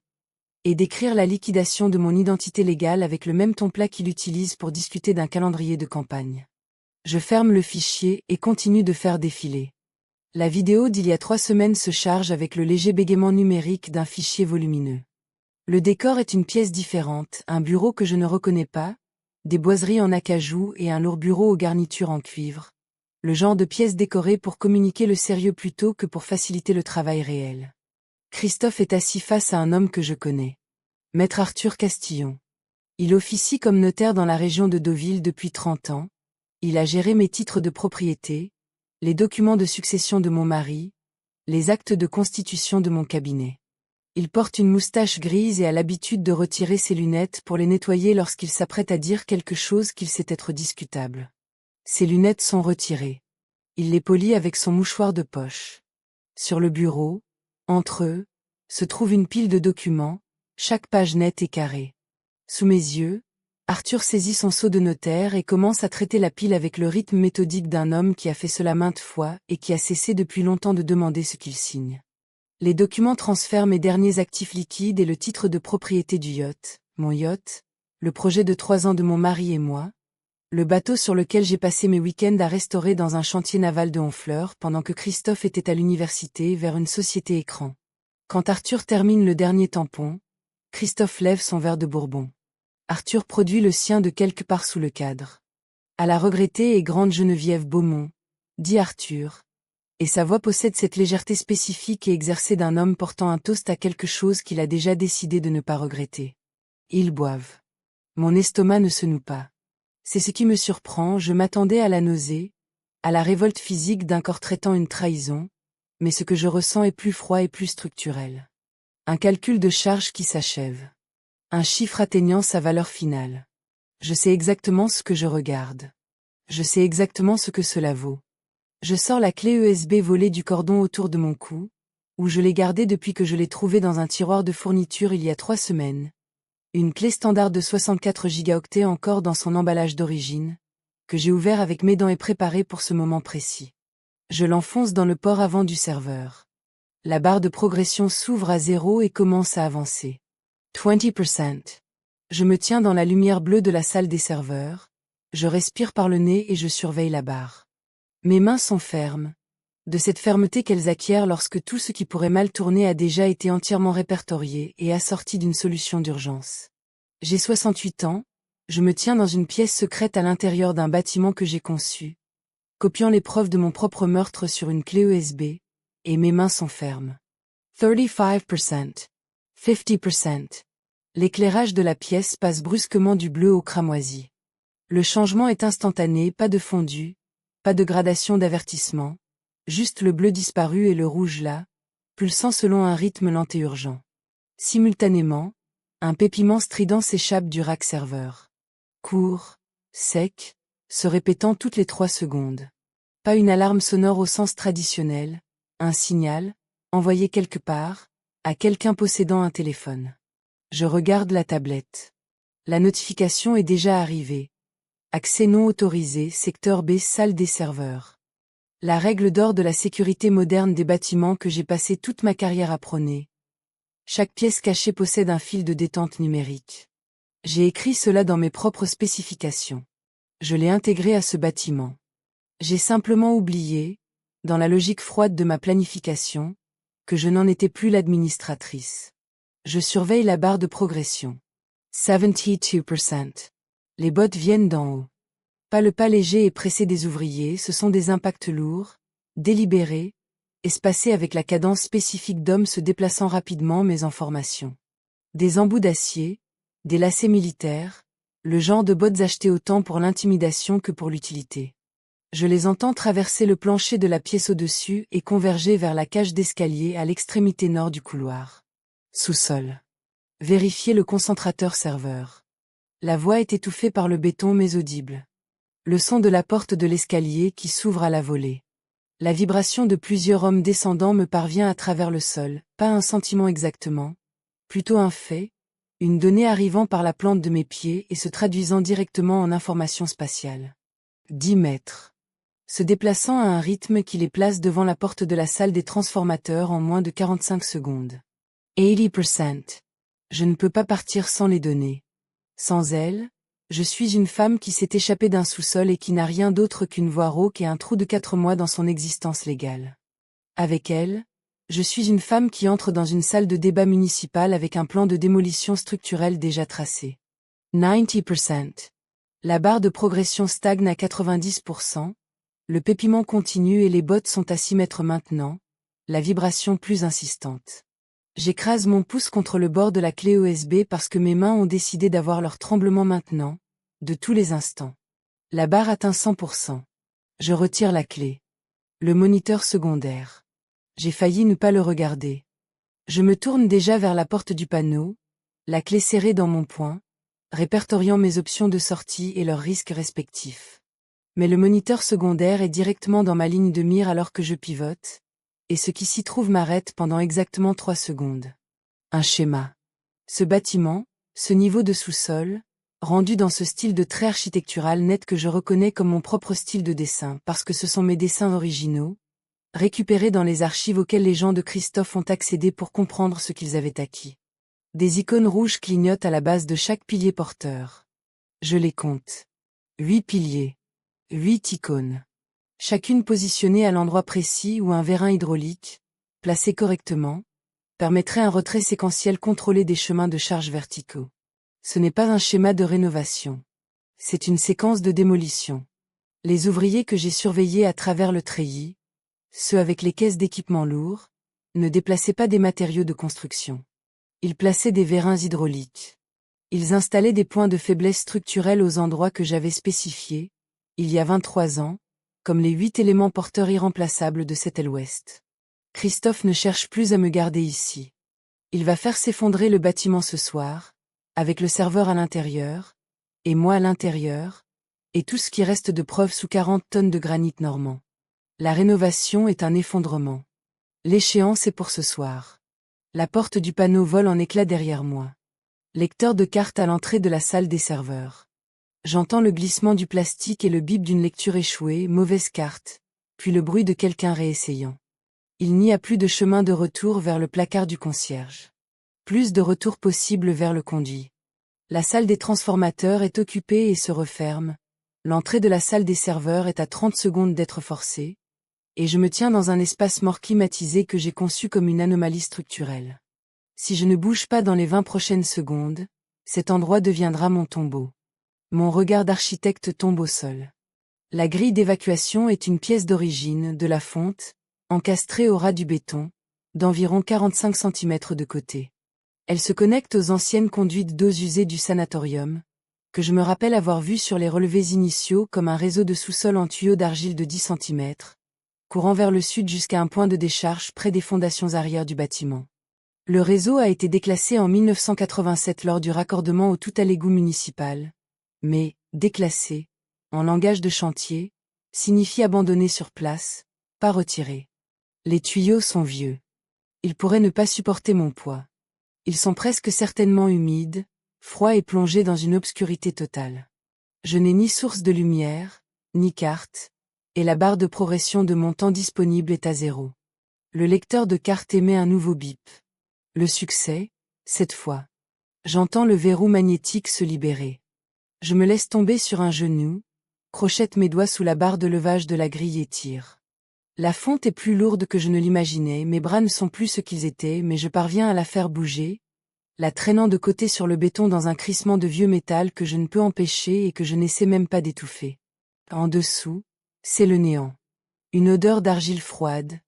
et décrire la liquidation de mon identité légale avec le même ton plat qu'il utilise pour discuter d'un calendrier de campagne. Je ferme le fichier et continue de faire défiler. La vidéo d'il y a 3 semaines se charge avec le léger bégaiement numérique d'un fichier volumineux. Le décor est une pièce différente, un bureau que je ne reconnais pas, des boiseries en acajou et un lourd bureau aux garnitures en cuivre. Le genre de pièce décorée pour communiquer le sérieux plutôt que pour faciliter le travail réel. Christophe est assis face à un homme que je connais. Maître Arthur Castillon. Il officie comme notaire dans la région de Deauville depuis 30 ans. Il a géré mes titres de propriété, les documents de succession de mon mari, les actes de constitution de mon cabinet. Il porte une moustache grise et a l'habitude de retirer ses lunettes pour les nettoyer lorsqu'il s'apprête à dire quelque chose qu'il sait être discutable. Ses lunettes sont retirées. Il les polit avec son mouchoir de poche. Sur le bureau, entre eux, se trouve une pile de documents, chaque page nette et carrée. Sous mes yeux, Arthur saisit son sceau de notaire et commence à traiter la pile avec le rythme méthodique d'un homme qui a fait cela maintes fois et qui a cessé depuis longtemps de demander ce qu'il signe. Les documents transfèrent mes derniers actifs liquides et le titre de propriété du yacht, mon yacht, le projet de 3 ans de mon mari et moi, le bateau sur lequel j'ai passé mes week-ends à restaurer dans un chantier naval de Honfleur pendant que Christophe était à l'université vers une société écran. Quand Arthur termine le dernier tampon, Christophe lève son verre de bourbon. Arthur produit le sien de quelque part sous le cadre. À la regrettée et grande Geneviève Beaumont, dit Arthur. Et sa voix possède cette légèreté spécifique et exercée d'un homme portant un toast à quelque chose qu'il a déjà décidé de ne pas regretter. Ils boivent. Mon estomac ne se noue pas. C'est ce qui me surprend, je m'attendais à la nausée, à la révolte physique d'un corps traitant une trahison, mais ce que je ressens est plus froid et plus structurel. Un calcul de charge qui s'achève. Un chiffre atteignant sa valeur finale. Je sais exactement ce que je regarde. Je sais exactement ce que cela vaut. Je sors la clé USB volée du cordon autour de mon cou, où je l'ai gardée depuis que je l'ai trouvée dans un tiroir de fourniture il y a 3 semaines. Une clé standard de 64 gigaoctets encore dans son emballage d'origine, que j'ai ouvert avec mes dents et préparé pour ce moment précis. Je l'enfonce dans le port avant du serveur. La barre de progression s'ouvre à 0 et commence à avancer. 20%. Je me tiens dans la lumière bleue de la salle des serveurs, je respire par le nez et je surveille la barre. Mes mains sont fermes, de cette fermeté qu'elles acquièrent lorsque tout ce qui pourrait mal tourner a déjà été entièrement répertorié et assorti d'une solution d'urgence. J'ai 68 ans, je me tiens dans une pièce secrète à l'intérieur d'un bâtiment que j'ai conçu, copiant les preuves de mon propre meurtre sur une clé USB, et mes mains sont fermes. 35%. 50%. L'éclairage de la pièce passe brusquement du bleu au cramoisi. Le changement est instantané, pas de fondu, pas de gradation d'avertissement, juste le bleu disparu et le rouge là, pulsant selon un rythme lent et urgent. Simultanément, un pépiment strident s'échappe du rack serveur. Court, sec, se répétant toutes les 3 secondes. Pas une alarme sonore au sens traditionnel, un signal, envoyé quelque part, à quelqu'un possédant un téléphone. Je regarde la tablette. La notification est déjà arrivée. Accès non autorisé, secteur B, salle des serveurs. La règle d'or de la sécurité moderne des bâtiments que j'ai passé toute ma carrière à prôner. Chaque pièce cachée possède un fil de détente numérique. J'ai écrit cela dans mes propres spécifications. Je l'ai intégré à ce bâtiment. J'ai simplement oublié, dans la logique froide de ma planification, que je n'en étais plus l'administratrice. Je surveille la barre de progression. 72%. Les bottes viennent d'en haut. Pas le pas léger et pressé des ouvriers, ce sont des impacts lourds, délibérés, espacés avec la cadence spécifique d'hommes se déplaçant rapidement mais en formation. Des embouts d'acier, des lacets militaires, le genre de bottes achetées autant pour l'intimidation que pour l'utilité. Je les entends traverser le plancher de la pièce au-dessus et converger vers la cage d'escalier à l'extrémité nord du couloir. Sous-sol. Vérifiez le concentrateur serveur. La voix est étouffée par le béton mais audible. Le son de la porte de l'escalier qui s'ouvre à la volée. La vibration de plusieurs hommes descendants me parvient à travers le sol, pas un sentiment exactement, plutôt un fait, une donnée arrivant par la plante de mes pieds et se traduisant directement en information spatiale. 10 mètres. Se déplaçant à un rythme qui les place devant la porte de la salle des transformateurs en moins de 45 secondes. 80%. Je ne peux pas partir sans les données. Sans elles, je suis une femme qui s'est échappée d'un sous-sol et qui n'a rien d'autre qu'une voix rauque et un trou de 4 mois dans son existence légale. Avec elle, je suis une femme qui entre dans une salle de débat municipale avec un plan de démolition structurelle déjà tracé. 90%. La barre de progression stagne à 90%, le pépiment continue et les bottes sont à 6 mètres maintenant, la vibration plus insistante. J'écrase mon pouce contre le bord de la clé USB parce que mes mains ont décidé d'avoir leur tremblement maintenant, de tous les instants. La barre atteint 100%. Je retire la clé. Le moniteur secondaire. J'ai failli ne pas le regarder. Je me tourne déjà vers la porte du panneau, la clé serrée dans mon poing, répertoriant mes options de sortie et leurs risques respectifs. Mais le moniteur secondaire est directement dans ma ligne de mire alors que je pivote, et ce qui s'y trouve m'arrête pendant exactement 3 secondes. Un schéma. Ce bâtiment, ce niveau de sous-sol, rendu dans ce style de trait architectural net que je reconnais comme mon propre style de dessin parce que ce sont mes dessins originaux, récupérés dans les archives auxquelles les gens de Christophe ont accédé pour comprendre ce qu'ils avaient acquis. Des icônes rouges clignotent à la base de chaque pilier porteur. Je les compte. 8 piliers. 8 icônes. Chacune positionnée à l'endroit précis où un vérin hydraulique, placé correctement, permettrait un retrait séquentiel contrôlé des chemins de charge verticaux. Ce n'est pas un schéma de rénovation. C'est une séquence de démolition. Les ouvriers que j'ai surveillés à travers le treillis, ceux avec les caisses d'équipements lourds, ne déplaçaient pas des matériaux de construction. Ils plaçaient des vérins hydrauliques. Ils installaient des points de faiblesse structurelle aux endroits que j'avais spécifiés, il y a 23 ans, comme les 8 éléments porteurs irremplaçables de cet Ouest. Christophe ne cherche plus à me garder ici. Il va faire s'effondrer le bâtiment ce soir, avec le serveur à l'intérieur, et moi à l'intérieur, et tout ce qui reste de preuves sous 40 tonnes de granit normand. La rénovation est un effondrement. L'échéance est pour ce soir. La porte du panneau vole en éclats derrière moi. Lecteur de cartes à l'entrée de la salle des serveurs. J'entends le glissement du plastique et le bip d'une lecture échouée, mauvaise carte, puis le bruit de quelqu'un réessayant. Il n'y a plus de chemin de retour vers le placard du concierge. Plus de retour possible vers le conduit. La salle des transformateurs est occupée et se referme. L'entrée de la salle des serveurs est à 30 secondes d'être forcée, et je me tiens dans un espace mort climatisé que j'ai conçu comme une anomalie structurelle. Si je ne bouge pas dans les 20 prochaines secondes, cet endroit deviendra mon tombeau. Mon regard d'architecte tombe au sol. La grille d'évacuation est une pièce d'origine, de la fonte, encastrée au ras du béton, d'environ 45 cm de côté. Elle se connecte aux anciennes conduites d'eau usées du sanatorium, que je me rappelle avoir vues sur les relevés initiaux comme un réseau de sous-sol en tuyaux d'argile de 10 cm, courant vers le sud jusqu'à un point de décharge près des fondations arrière du bâtiment. Le réseau a été déclassé en 1987 lors du raccordement au tout à l'égout municipal. Mais, déclassé, en langage de chantier, signifie abandonné sur place, pas retiré. Les tuyaux sont vieux. Ils pourraient ne pas supporter mon poids. Ils sont presque certainement humides, froids et plongés dans une obscurité totale. Je n'ai ni source de lumière, ni carte, et la barre de progression de mon temps disponible est à 0. Le lecteur de carte émet un nouveau bip. Le succès, cette fois. J'entends le verrou magnétique se libérer. Je me laisse tomber sur un genou, crochette mes doigts sous la barre de levage de la grille et tire. La fonte est plus lourde que je ne l'imaginais, mes bras ne sont plus ce qu'ils étaient, mais je parviens à la faire bouger, la traînant de côté sur le béton dans un crissement de vieux métal que je ne peux empêcher et que je n'essaie même pas d'étouffer. En dessous, c'est le néant. Une odeur d'argile froide,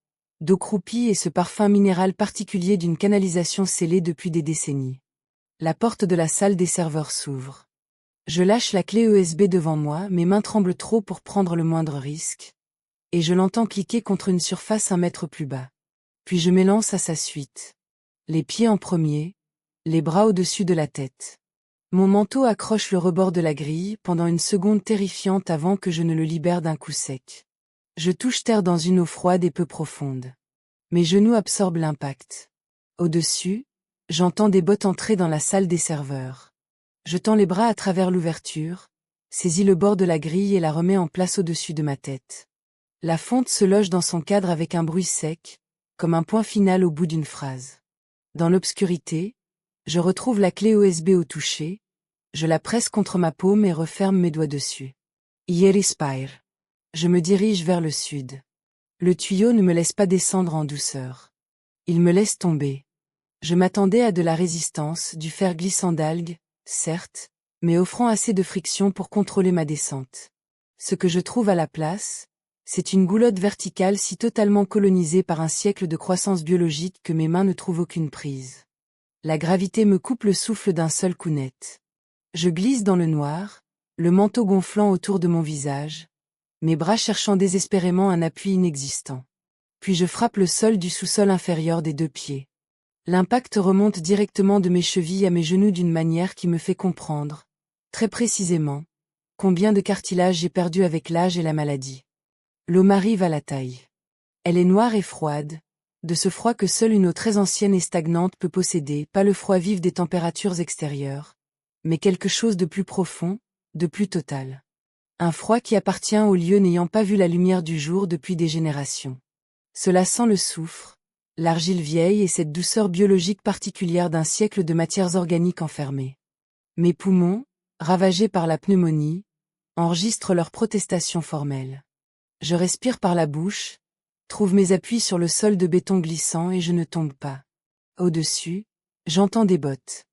d'eau croupie et ce parfum minéral particulier d'une canalisation scellée depuis des décennies. La porte de la salle des serveurs s'ouvre. Je lâche la clé USB devant moi, mes mains tremblent trop pour prendre le moindre risque. Et je l'entends cliquer contre une surface 1 mètre plus bas. Puis je m'élance à sa suite. Les pieds en premier, les bras au-dessus de la tête. Mon manteau accroche le rebord de la grille pendant une seconde terrifiante avant que je ne le libère d'un coup sec. Je touche terre dans une eau froide et peu profonde. Mes genoux absorbent l'impact. Au-dessus, j'entends des bottes entrer dans la salle des serveurs. Je tends les bras à travers l'ouverture, saisis le bord de la grille et la remets en place au-dessus de ma tête. La fonte se loge dans son cadre avec un bruit sec, comme un point final au bout d'une phrase. Dans l'obscurité, je retrouve la clé USB au toucher, je la presse contre ma paume et referme mes doigts dessus. Spire. Je me dirige vers le sud. Le tuyau ne me laisse pas descendre en douceur. Il me laisse tomber. Je m'attendais à de la résistance, du fer glissant d'algues, certes, mais offrant assez de friction pour contrôler ma descente. Ce que je trouve à la place, c'est une goulotte verticale si totalement colonisée par un siècle de croissance biologique que mes mains ne trouvent aucune prise. La gravité me coupe le souffle d'un seul coup net. Je glisse dans le noir, le manteau gonflant autour de mon visage, mes bras cherchant désespérément un appui inexistant. Puis je frappe le sol du sous-sol inférieur des 2 pieds. L'impact remonte directement de mes chevilles à mes genoux d'une manière qui me fait comprendre, très précisément, combien de cartilage j'ai perdu avec l'âge et la maladie. L'eau m'arrive à la taille. Elle est noire et froide, de ce froid que seule une eau très ancienne et stagnante peut posséder, pas le froid vif des températures extérieures, mais quelque chose de plus profond, de plus total. Un froid qui appartient aux lieux n'ayant pas vu la lumière du jour depuis des générations. Cela sent le soufre, l'argile vieille et cette douceur biologique particulière d'un siècle de matières organiques enfermées. Mes poumons, ravagés par la pneumonie, enregistrent leurs protestations formelles. Je respire par la bouche, trouve mes appuis sur le sol de béton glissant et je ne tombe pas. Au-dessus, j'entends des bottes.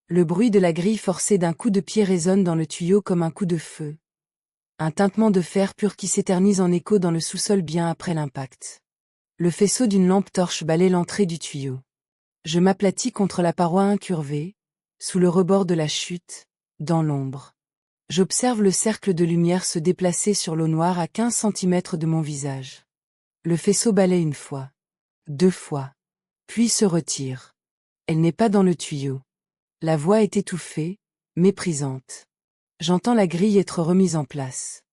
Le bruit de la grille forcée d'un coup de pied résonne dans le tuyau comme un coup de feu. Un tintement de fer pur qui s'éternise en écho dans le sous-sol bien après l'impact. Le faisceau d'une lampe torche balaie l'entrée du tuyau. Je m'aplatis contre la paroi incurvée, sous le rebord de la chute, dans l'ombre. J'observe le cercle de lumière se déplacer sur l'eau noire à 15 centimètres de mon visage. Le faisceau balaie 1 fois, 2 fois, puis se retire. Elle n'est pas dans le tuyau. La voix est étouffée, méprisante. J'entends la grille être remise en place.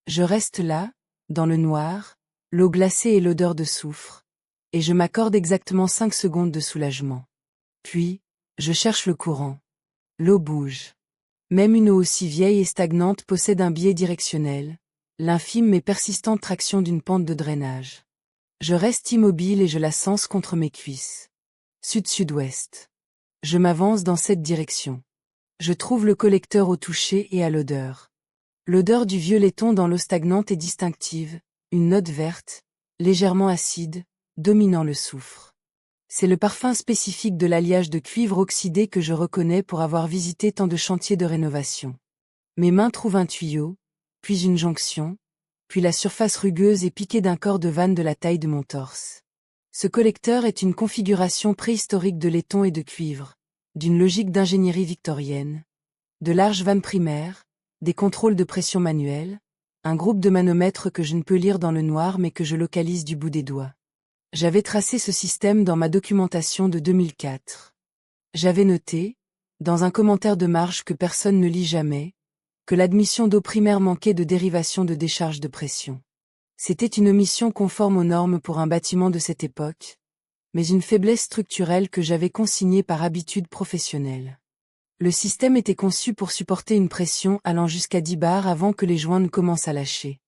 Je reste là, dans le noir, l'eau glacée et l'odeur de soufre, et je m'accorde exactement 5 secondes de soulagement. Puis, je cherche le courant. L'eau bouge. Même une eau aussi vieille et stagnante possède un biais directionnel, l'infime mais persistante traction d'une pente de drainage. Je reste immobile et je la sens contre mes cuisses. Sud-sud-ouest. Je m'avance dans cette direction. Je trouve le collecteur au toucher et à l'odeur. L'odeur du vieux laiton dans l'eau stagnante est distinctive, une note verte, légèrement acide, dominant le soufre. C'est le parfum spécifique de l'alliage de cuivre oxydé que je reconnais pour avoir visité tant de chantiers de rénovation. Mes mains trouvent un tuyau, puis une jonction, puis la surface rugueuse et piquée d'un corps de vanne de la taille de mon torse. Ce collecteur est une configuration préhistorique de laiton et de cuivre, d'une logique d'ingénierie victorienne, de larges vannes primaires, des contrôles de pression manuels, un groupe de manomètres que je ne peux lire dans le noir mais que je localise du bout des doigts. J'avais tracé ce système dans ma documentation de 2004. J'avais noté, dans un commentaire de marge que personne ne lit jamais, que l'admission d'eau primaire manquait de dérivation de décharge de pression. C'était une omission conforme aux normes pour un bâtiment de cette époque, mais une faiblesse structurelle que j'avais consignée par habitude professionnelle. Le système était conçu pour supporter une pression allant jusqu'à 10 bars avant que les joints ne commencent à lâcher.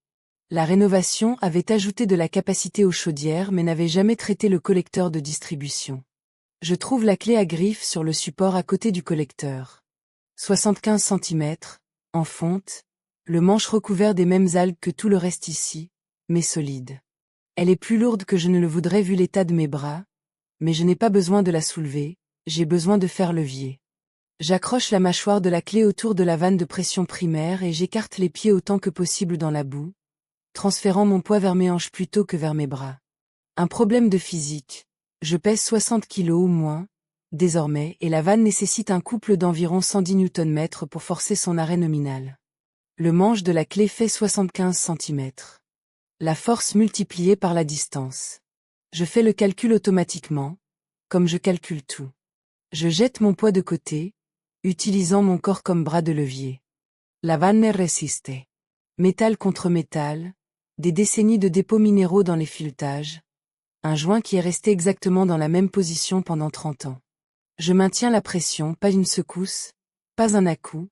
La rénovation avait ajouté de la capacité aux chaudières mais n'avait jamais traité le collecteur de distribution. Je trouve la clé à griffe sur le support à côté du collecteur. 75 cm, en fonte, le manche recouvert des mêmes algues que tout le reste ici, mais solide. Elle est plus lourde que je ne le voudrais vu l'état de mes bras, mais je n'ai pas besoin de la soulever, j'ai besoin de faire levier. J'accroche la mâchoire de la clé autour de la vanne de pression primaire et j'écarte les pieds autant que possible dans la boue, transférant mon poids vers mes hanches plutôt que vers mes bras. Un problème de physique. Je pèse 60 kg ou moins, désormais, et la vanne nécessite un couple d'environ 110 Nm pour forcer son arrêt nominal. Le manche de la clé fait 75 cm. La force multipliée par la distance. Je fais le calcul automatiquement, comme je calcule tout. Je jette mon poids de côté, utilisant mon corps comme bras de levier. La vanne résiste. Métal contre métal, des décennies de dépôts minéraux dans les fileutages, un joint qui est resté exactement dans la même position pendant 30 ans. Je maintiens la pression, pas une secousse, pas un à-coup,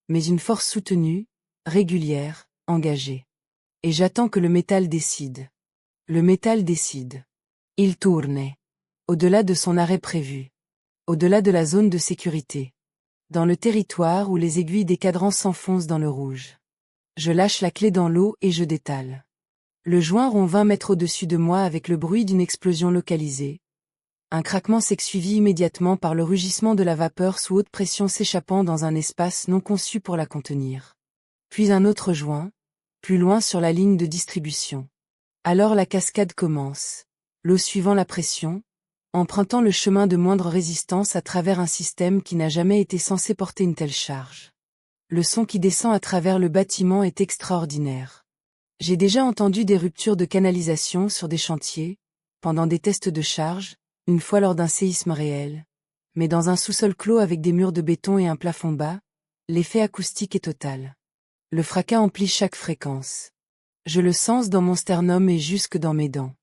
mais une force soutenue, régulière, engagée. Et j'attends que le métal décide. Le métal décide. Il tourne. Au-delà de son arrêt prévu. Au-delà de la zone de sécurité. Dans le territoire où les aiguilles des cadrans s'enfoncent dans le rouge. Je lâche la clé dans l'eau et je détale. Le joint rompt 20 mètres au-dessus de moi avec le bruit d'une explosion localisée. Un craquement s'exsuivit immédiatement par le rugissement de la vapeur sous haute pression s'échappant dans un espace non conçu pour la contenir. Puis un autre joint, plus loin sur la ligne de distribution. Alors la cascade commence, l'eau suivant la pression, empruntant le chemin de moindre résistance à travers un système qui n'a jamais été censé porter une telle charge. Le son qui descend à travers le bâtiment est extraordinaire. J'ai déjà entendu des ruptures de canalisation sur des chantiers, pendant des tests de charge, une fois lors d'un séisme réel. Mais dans un sous-sol clos avec des murs de béton et un plafond bas, l'effet acoustique est total. Le fracas emplit chaque fréquence. Je le sens dans mon sternum et jusque dans mes dents.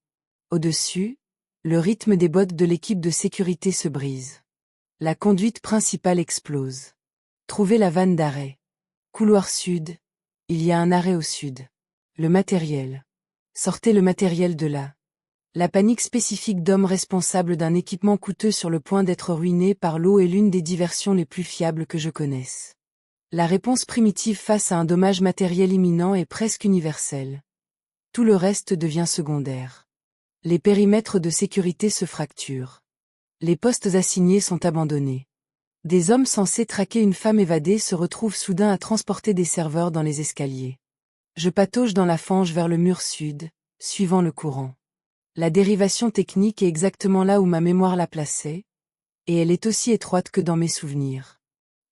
Au-dessus, le rythme des bottes de l'équipe de sécurité se brise. La conduite principale explose. Trouvez la vanne d'arrêt. Couloir sud. Il y a un arrêt au sud. Le matériel. Sortez le matériel de là. La panique spécifique d'hommes responsables d'un équipement coûteux sur le point d'être ruiné par l'eau est l'une des diversions les plus fiables que je connaisse. La réponse primitive face à un dommage matériel imminent est presque universelle. Tout le reste devient secondaire. Les périmètres de sécurité se fracturent. Les postes assignés sont abandonnés. Des hommes censés traquer une femme évadée se retrouvent soudain à transporter des serveurs dans les escaliers. Je patauge dans la fange vers le mur sud, suivant le courant. La dérivation technique est exactement là où ma mémoire la plaçait, et elle est aussi étroite que dans mes souvenirs.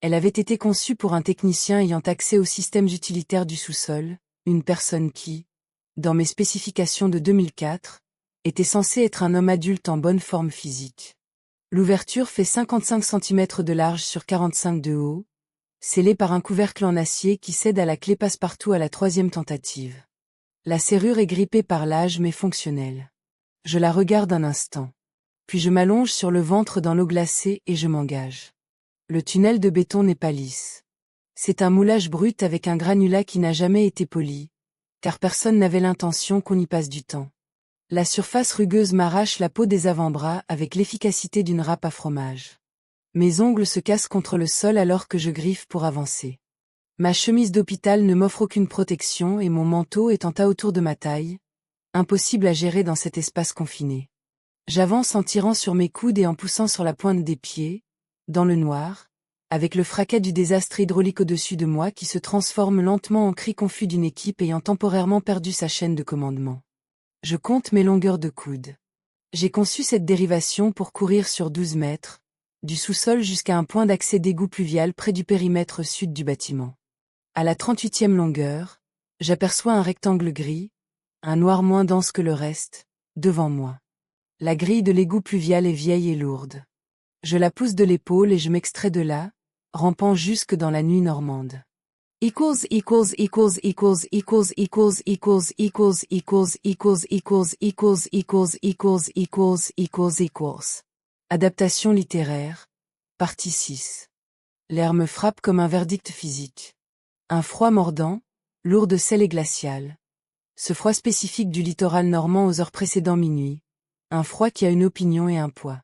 Elle avait été conçue pour un technicien ayant accès aux systèmes utilitaires du sous-sol, une personne qui, dans mes spécifications de 2004, était censé être un homme adulte en bonne forme physique. L'ouverture fait 55 cm de large sur 45 de haut, scellée par un couvercle en acier qui cède à la clé passe-partout à la 3e tentative. La serrure est grippée par l'âge mais fonctionnelle. Je la regarde un instant. Puis je m'allonge sur le ventre dans l'eau glacée et je m'engage. Le tunnel de béton n'est pas lisse. C'est un moulage brut avec un granulat qui n'a jamais été poli, car personne n'avait l'intention qu'on y passe du temps. La surface rugueuse m'arrache la peau des avant-bras avec l'efficacité d'une râpe à fromage. Mes ongles se cassent contre le sol alors que je griffe pour avancer. Ma chemise d'hôpital ne m'offre aucune protection et mon manteau est en tas autour de ma taille, impossible à gérer dans cet espace confiné. J'avance en tirant sur mes coudes et en poussant sur la pointe des pieds, dans le noir, avec le fracas du désastre hydraulique au-dessus de moi qui se transforme lentement en cri confus d'une équipe ayant temporairement perdu sa chaîne de commandement. Je compte mes longueurs de coude. J'ai conçu cette dérivation pour courir sur 12 mètres, du sous-sol jusqu'à un point d'accès d'égout pluvial près du périmètre sud du bâtiment. À la 38e longueur, j'aperçois un rectangle gris, un noir moins dense que le reste, devant moi. La grille de l'égout pluvial est vieille et lourde. Je la pousse de l'épaule et je m'extrais de là, rampant jusque dans la nuit normande. Equals. Adaptation littéraire. Partie 6. L'air me frappe comme un verdict physique. Un froid mordant, lourd de sel et glacial. Ce froid spécifique du littoral normand aux heures précédant minuit. Un froid qui a une opinion et un poids.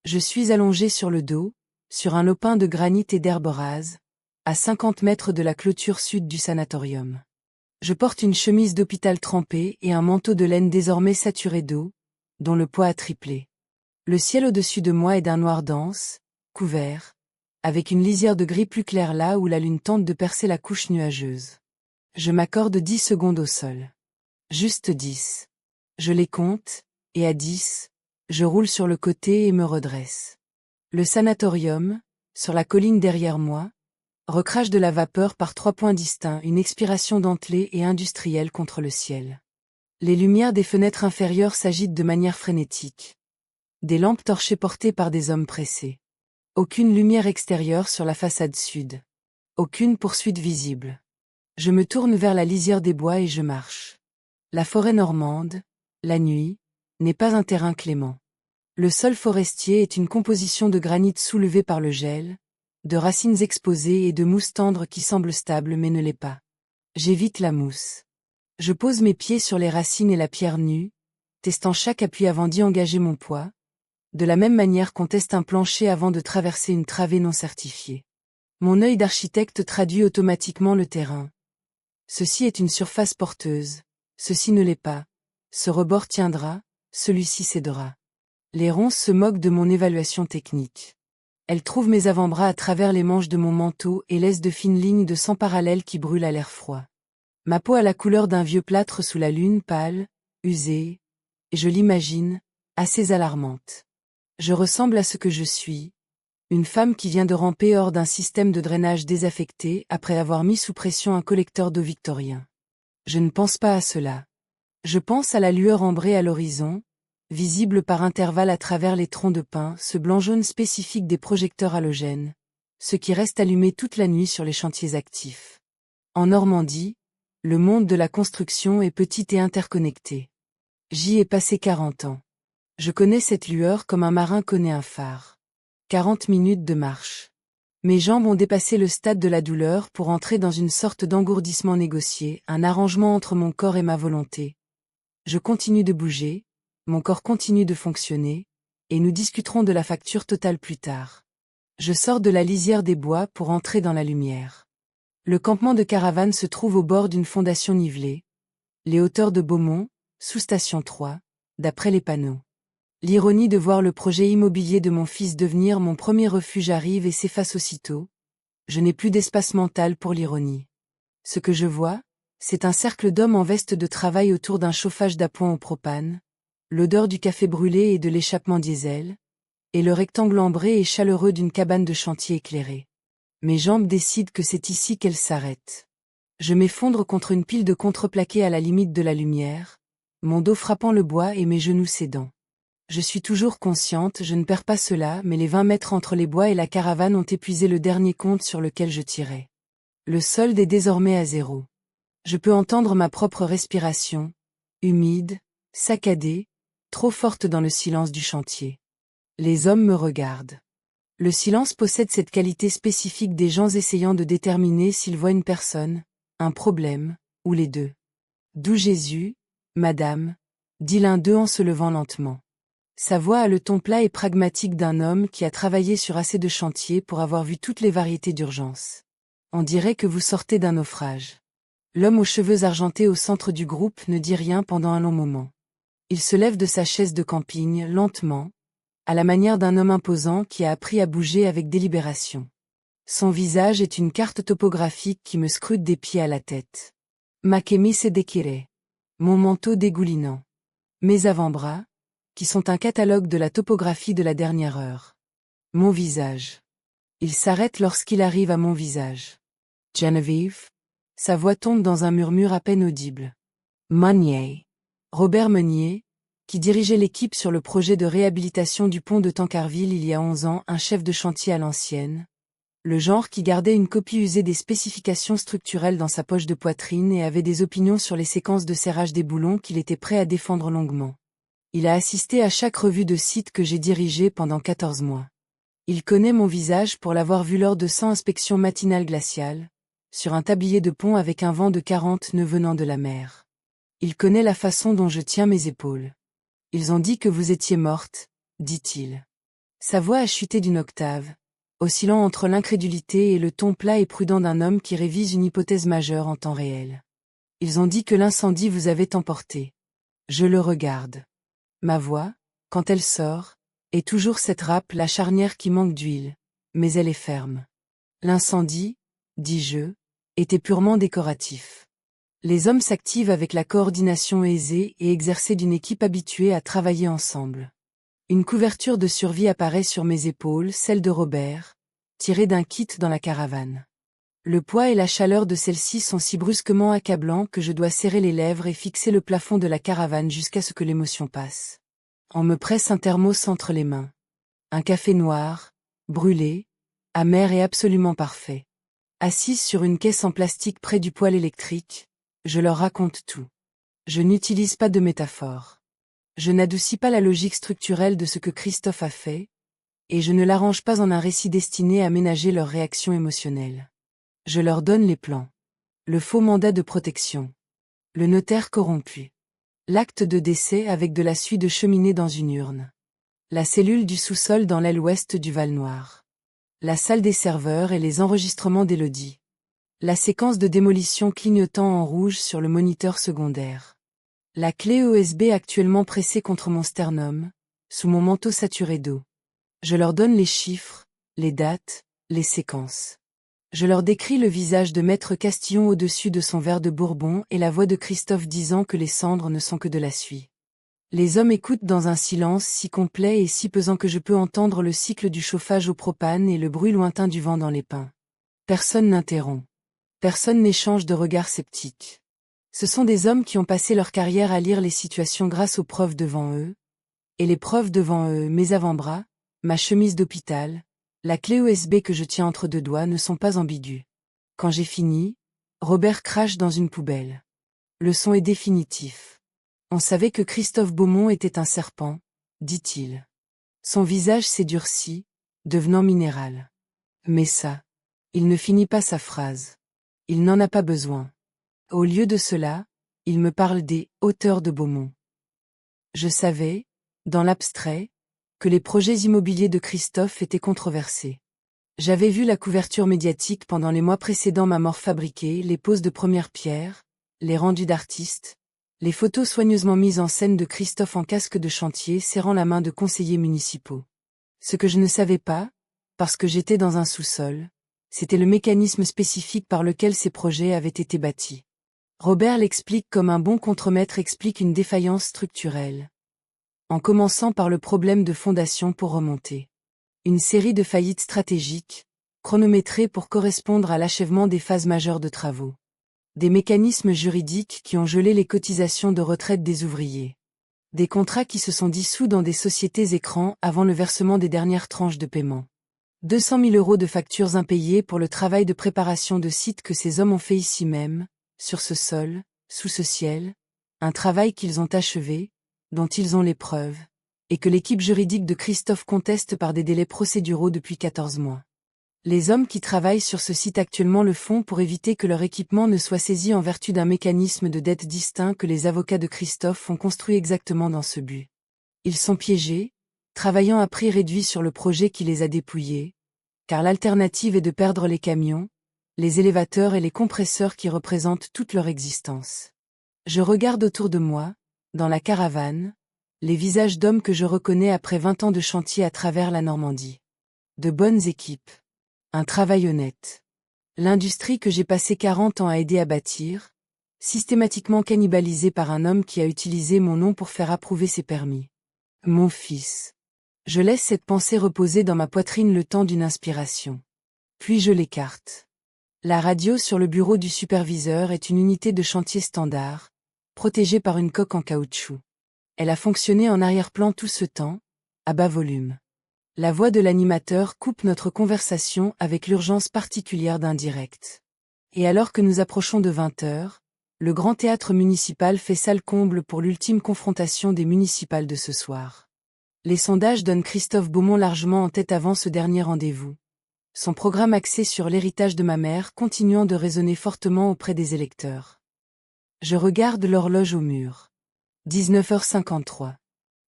Je suis allongé sur le dos, sur un lopin de granit et d'herbe rase, à 50 mètres de la clôture sud du sanatorium. Je porte une chemise d'hôpital trempée et un manteau de laine désormais saturé d'eau, dont le poids a triplé. Le ciel au-dessus de moi est d'un noir dense, couvert, avec une lisière de gris plus clair là où la lune tente de percer la couche nuageuse. Je m'accorde 10 secondes au sol. Juste 10. Je les compte, et à 10, je roule sur le côté et me redresse. Le sanatorium, sur la colline derrière moi, recrache de la vapeur par 3 points distincts, une expiration dentelée et industrielle contre le ciel. Les lumières des fenêtres inférieures s'agitent de manière frénétique. Des lampes torchées portées par des hommes pressés. Aucune lumière extérieure sur la façade sud. Aucune poursuite visible. Je me tourne vers la lisière des bois et je marche. La forêt normande, la nuit, n'est pas un terrain clément. Le sol forestier est une composition de granit soulevé par le gel, de racines exposées et de mousse tendre qui semble stable mais ne l'est pas. J'évite la mousse. Je pose mes pieds sur les racines et la pierre nue, testant chaque appui avant d'y engager mon poids, de la même manière qu'on teste un plancher avant de traverser une travée non certifiée. Mon œil d'architecte traduit automatiquement le terrain. Ceci est une surface porteuse, ceci ne l'est pas, ce rebord tiendra, celui-ci cédera. Les ronces se moquent de mon évaluation technique. Elles trouvent mes avant-bras à travers les manches de mon manteau et laissent de fines lignes de sang parallèles qui brûlent à l'air froid. Ma peau a la couleur d'un vieux plâtre sous la lune pâle, usée, et je l'imagine, assez alarmante. Je ressemble à ce que je suis, une femme qui vient de ramper hors d'un système de drainage désaffecté après avoir mis sous pression un collecteur d'eau victorien. Je ne pense pas à cela. Je pense à la lueur ambrée à l'horizon, visible par intervalles à travers les troncs de pin, ce blanc-jaune spécifique des projecteurs halogènes, ce qui reste allumé toute la nuit sur les chantiers actifs. En Normandie, le monde de la construction est petit et interconnecté. J'y ai passé 40 ans. Je connais cette lueur comme un marin connaît un phare. 40 minutes de marche. Mes jambes ont dépassé le stade de la douleur pour entrer dans une sorte d'engourdissement négocié, un arrangement entre mon corps et ma volonté. Je continue de bouger, mon corps continue de fonctionner, et nous discuterons de la facture totale plus tard. Je sors de la lisière des bois pour entrer dans la lumière. Le campement de caravane se trouve au bord d'une fondation nivelée. Les hauteurs de Beaumont, sous station 3, d'après les panneaux. L'ironie de voir le projet immobilier de mon fils devenir mon premier refuge arrive et s'efface aussitôt. Je n'ai plus d'espace mental pour l'ironie. Ce que je vois, c'est un cercle d'hommes en veste de travail autour d'un chauffage d'appoint au propane, l'odeur du café brûlé et de l'échappement diesel, et le rectangle ambré et chaleureux d'une cabane de chantier éclairée. Mes jambes décident que c'est ici qu'elles s'arrêtent. Je m'effondre contre une pile de contreplaqué à la limite de la lumière, mon dos frappant le bois et mes genoux cédant. Je suis toujours consciente, je ne perds pas cela, mais les 20 mètres entre les bois et la caravane ont épuisé le dernier compte sur lequel je tirais. Le solde est désormais à 0. Je peux entendre ma propre respiration, humide, saccadée, trop forte dans le silence du chantier. Les hommes me regardent. Le silence possède cette qualité spécifique des gens essayant de déterminer s'ils voient une personne, un problème, ou les deux. D'où Jésus, madame, dit l'un d'eux en se levant lentement. Sa voix a le ton plat et pragmatique d'un homme qui a travaillé sur assez de chantiers pour avoir vu toutes les variétés d'urgence. On dirait que vous sortez d'un naufrage. L'homme aux cheveux argentés au centre du groupe ne dit rien pendant un long moment. Il se lève de sa chaise de camping, lentement, à la manière d'un homme imposant qui a appris à bouger avec délibération. Son visage est une carte topographique qui me scrute des pieds à la tête. Ma chemise déchirée. Mon manteau dégoulinant. Mes avant-bras, qui sont un catalogue de la topographie de la dernière heure. Mon visage. Il s'arrête lorsqu'il arrive à mon visage. Geneviève. Sa voix tombe dans un murmure à peine audible. Meunier. Robert Meunier, qui dirigeait l'équipe sur le projet de réhabilitation du pont de Tancarville il y a 11 ans, un chef de chantier à l'ancienne. Le genre qui gardait une copie usée des spécifications structurelles dans sa poche de poitrine et avait des opinions sur les séquences de serrage des boulons qu'il était prêt à défendre longuement. Il a assisté à chaque revue de site que j'ai dirigée pendant 14 mois. Il connaît mon visage pour l'avoir vu lors de 100 inspections matinales glaciales, sur un tablier de pont avec un vent de 40 nœuds venant de la mer. Il connaît la façon dont je tiens mes épaules. Ils ont dit que vous étiez morte, dit-il. Sa voix a chuté d'une octave, oscillant entre l'incrédulité et le ton plat et prudent d'un homme qui révise une hypothèse majeure en temps réel. Ils ont dit que l'incendie vous avait emporté. Je le regarde. Ma voix, quand elle sort, est toujours cette râpe, la charnière qui manque d'huile, mais elle est ferme. L'incendie, dis-je, était purement décoratif. Les hommes s'activent avec la coordination aisée et exercée d'une équipe habituée à travailler ensemble. Une couverture de survie apparaît sur mes épaules, celle de Robert, tirée d'un kit dans la caravane. Le poids et la chaleur de celle-ci sont si brusquement accablants que je dois serrer les lèvres et fixer le plafond de la caravane jusqu'à ce que l'émotion passe. On me presse un thermos entre les mains. Un café noir, brûlé, amer et absolument parfait. Assise sur une caisse en plastique près du poêle électrique, je leur raconte tout. Je n'utilise pas de métaphore. Je n'adoucis pas la logique structurelle de ce que Christophe a fait, et je ne l'arrange pas en un récit destiné à ménager leurs réactions émotionnelles. Je leur donne les plans. Le faux mandat de protection. Le notaire corrompu. L'acte de décès avec de la suie de cheminée dans une urne. La cellule du sous-sol dans l'aile ouest du Val-Noir. La salle des serveurs et les enregistrements d'Élodie. La séquence de démolition clignotant en rouge sur le moniteur secondaire. La clé USB actuellement pressée contre mon sternum, sous mon manteau saturé d'eau. Je leur donne les chiffres, les dates, les séquences. Je leur décris le visage de Maître Castillon au-dessus de son verre de Bourbon et la voix de Christophe disant que les cendres ne sont que de la suie. Les hommes écoutent dans un silence si complet et si pesant que je peux entendre le cycle du chauffage au propane et le bruit lointain du vent dans les pins. Personne n'interrompt. Personne n'échange de regards sceptiques. Ce sont des hommes qui ont passé leur carrière à lire les situations grâce aux preuves devant eux, et les preuves devant eux, mes avant-bras, ma chemise d'hôpital, la clé USB que je tiens entre deux doigts ne sont pas ambiguës. Quand j'ai fini, Robert crache dans une poubelle. Le son est définitif. On savait que Christophe Beaumont était un serpent, dit-il. Son visage s'est durci, devenant minéral. Mais ça, il ne finit pas sa phrase. Il n'en a pas besoin. Au lieu de cela, il me parle des auteurs de Beaumont. Je savais, dans l'abstrait, que les projets immobiliers de Christophe étaient controversés. J'avais vu la couverture médiatique pendant les mois précédant ma mort fabriquée, les poses de première pierre, les rendus d'artistes, les photos soigneusement mises en scène de Christophe en casque de chantier serrant la main de conseillers municipaux. Ce que je ne savais pas, parce que j'étais dans un sous-sol, c'était le mécanisme spécifique par lequel ces projets avaient été bâtis. Robert l'explique comme un bon contremaître explique une défaillance structurelle. En commençant par le problème de fondation pour remonter. Une série de faillites stratégiques, chronométrées pour correspondre à l'achèvement des phases majeures de travaux. Des mécanismes juridiques qui ont gelé les cotisations de retraite des ouvriers. Des contrats qui se sont dissous dans des sociétés écrans avant le versement des dernières tranches de paiement. 200 000 € de factures impayées pour le travail de préparation de sites que ces hommes ont fait ici même, sur ce sol, sous ce ciel, un travail qu'ils ont achevé, dont ils ont les preuves, et que l'équipe juridique de Christophe conteste par des délais procéduraux depuis 14 mois. Les hommes qui travaillent sur ce site actuellement le font pour éviter que leur équipement ne soit saisi en vertu d'un mécanisme de dette distinct que les avocats de Christophe ont construit exactement dans ce but. Ils sont piégés, travaillant à prix réduit sur le projet qui les a dépouillés, car l'alternative est de perdre les camions, les élévateurs et les compresseurs qui représentent toute leur existence. Je regarde autour de moi, dans la caravane, les visages d'hommes que je reconnais après 20 ans de chantier à travers la Normandie. De bonnes équipes. Un travail honnête. L'industrie que j'ai passé 40 ans à aider à bâtir, systématiquement cannibalisée par un homme qui a utilisé mon nom pour faire approuver ses permis. Mon fils. Je laisse cette pensée reposer dans ma poitrine le temps d'une inspiration. Puis je l'écarte. La radio sur le bureau du superviseur est une unité de chantier standard, protégée par une coque en caoutchouc. Elle a fonctionné en arrière-plan tout ce temps, à bas volume. La voix de l'animateur coupe notre conversation avec l'urgence particulière d'un direct. Et alors que nous approchons de 20 heures, le grand théâtre municipal fait salle comble pour l'ultime confrontation des municipales de ce soir. Les sondages donnent Christophe Beaumont largement en tête avant ce dernier rendez-vous. Son programme axé sur l'héritage de ma mère continuant de résonner fortement auprès des électeurs. Je regarde l'horloge au mur. 19h53.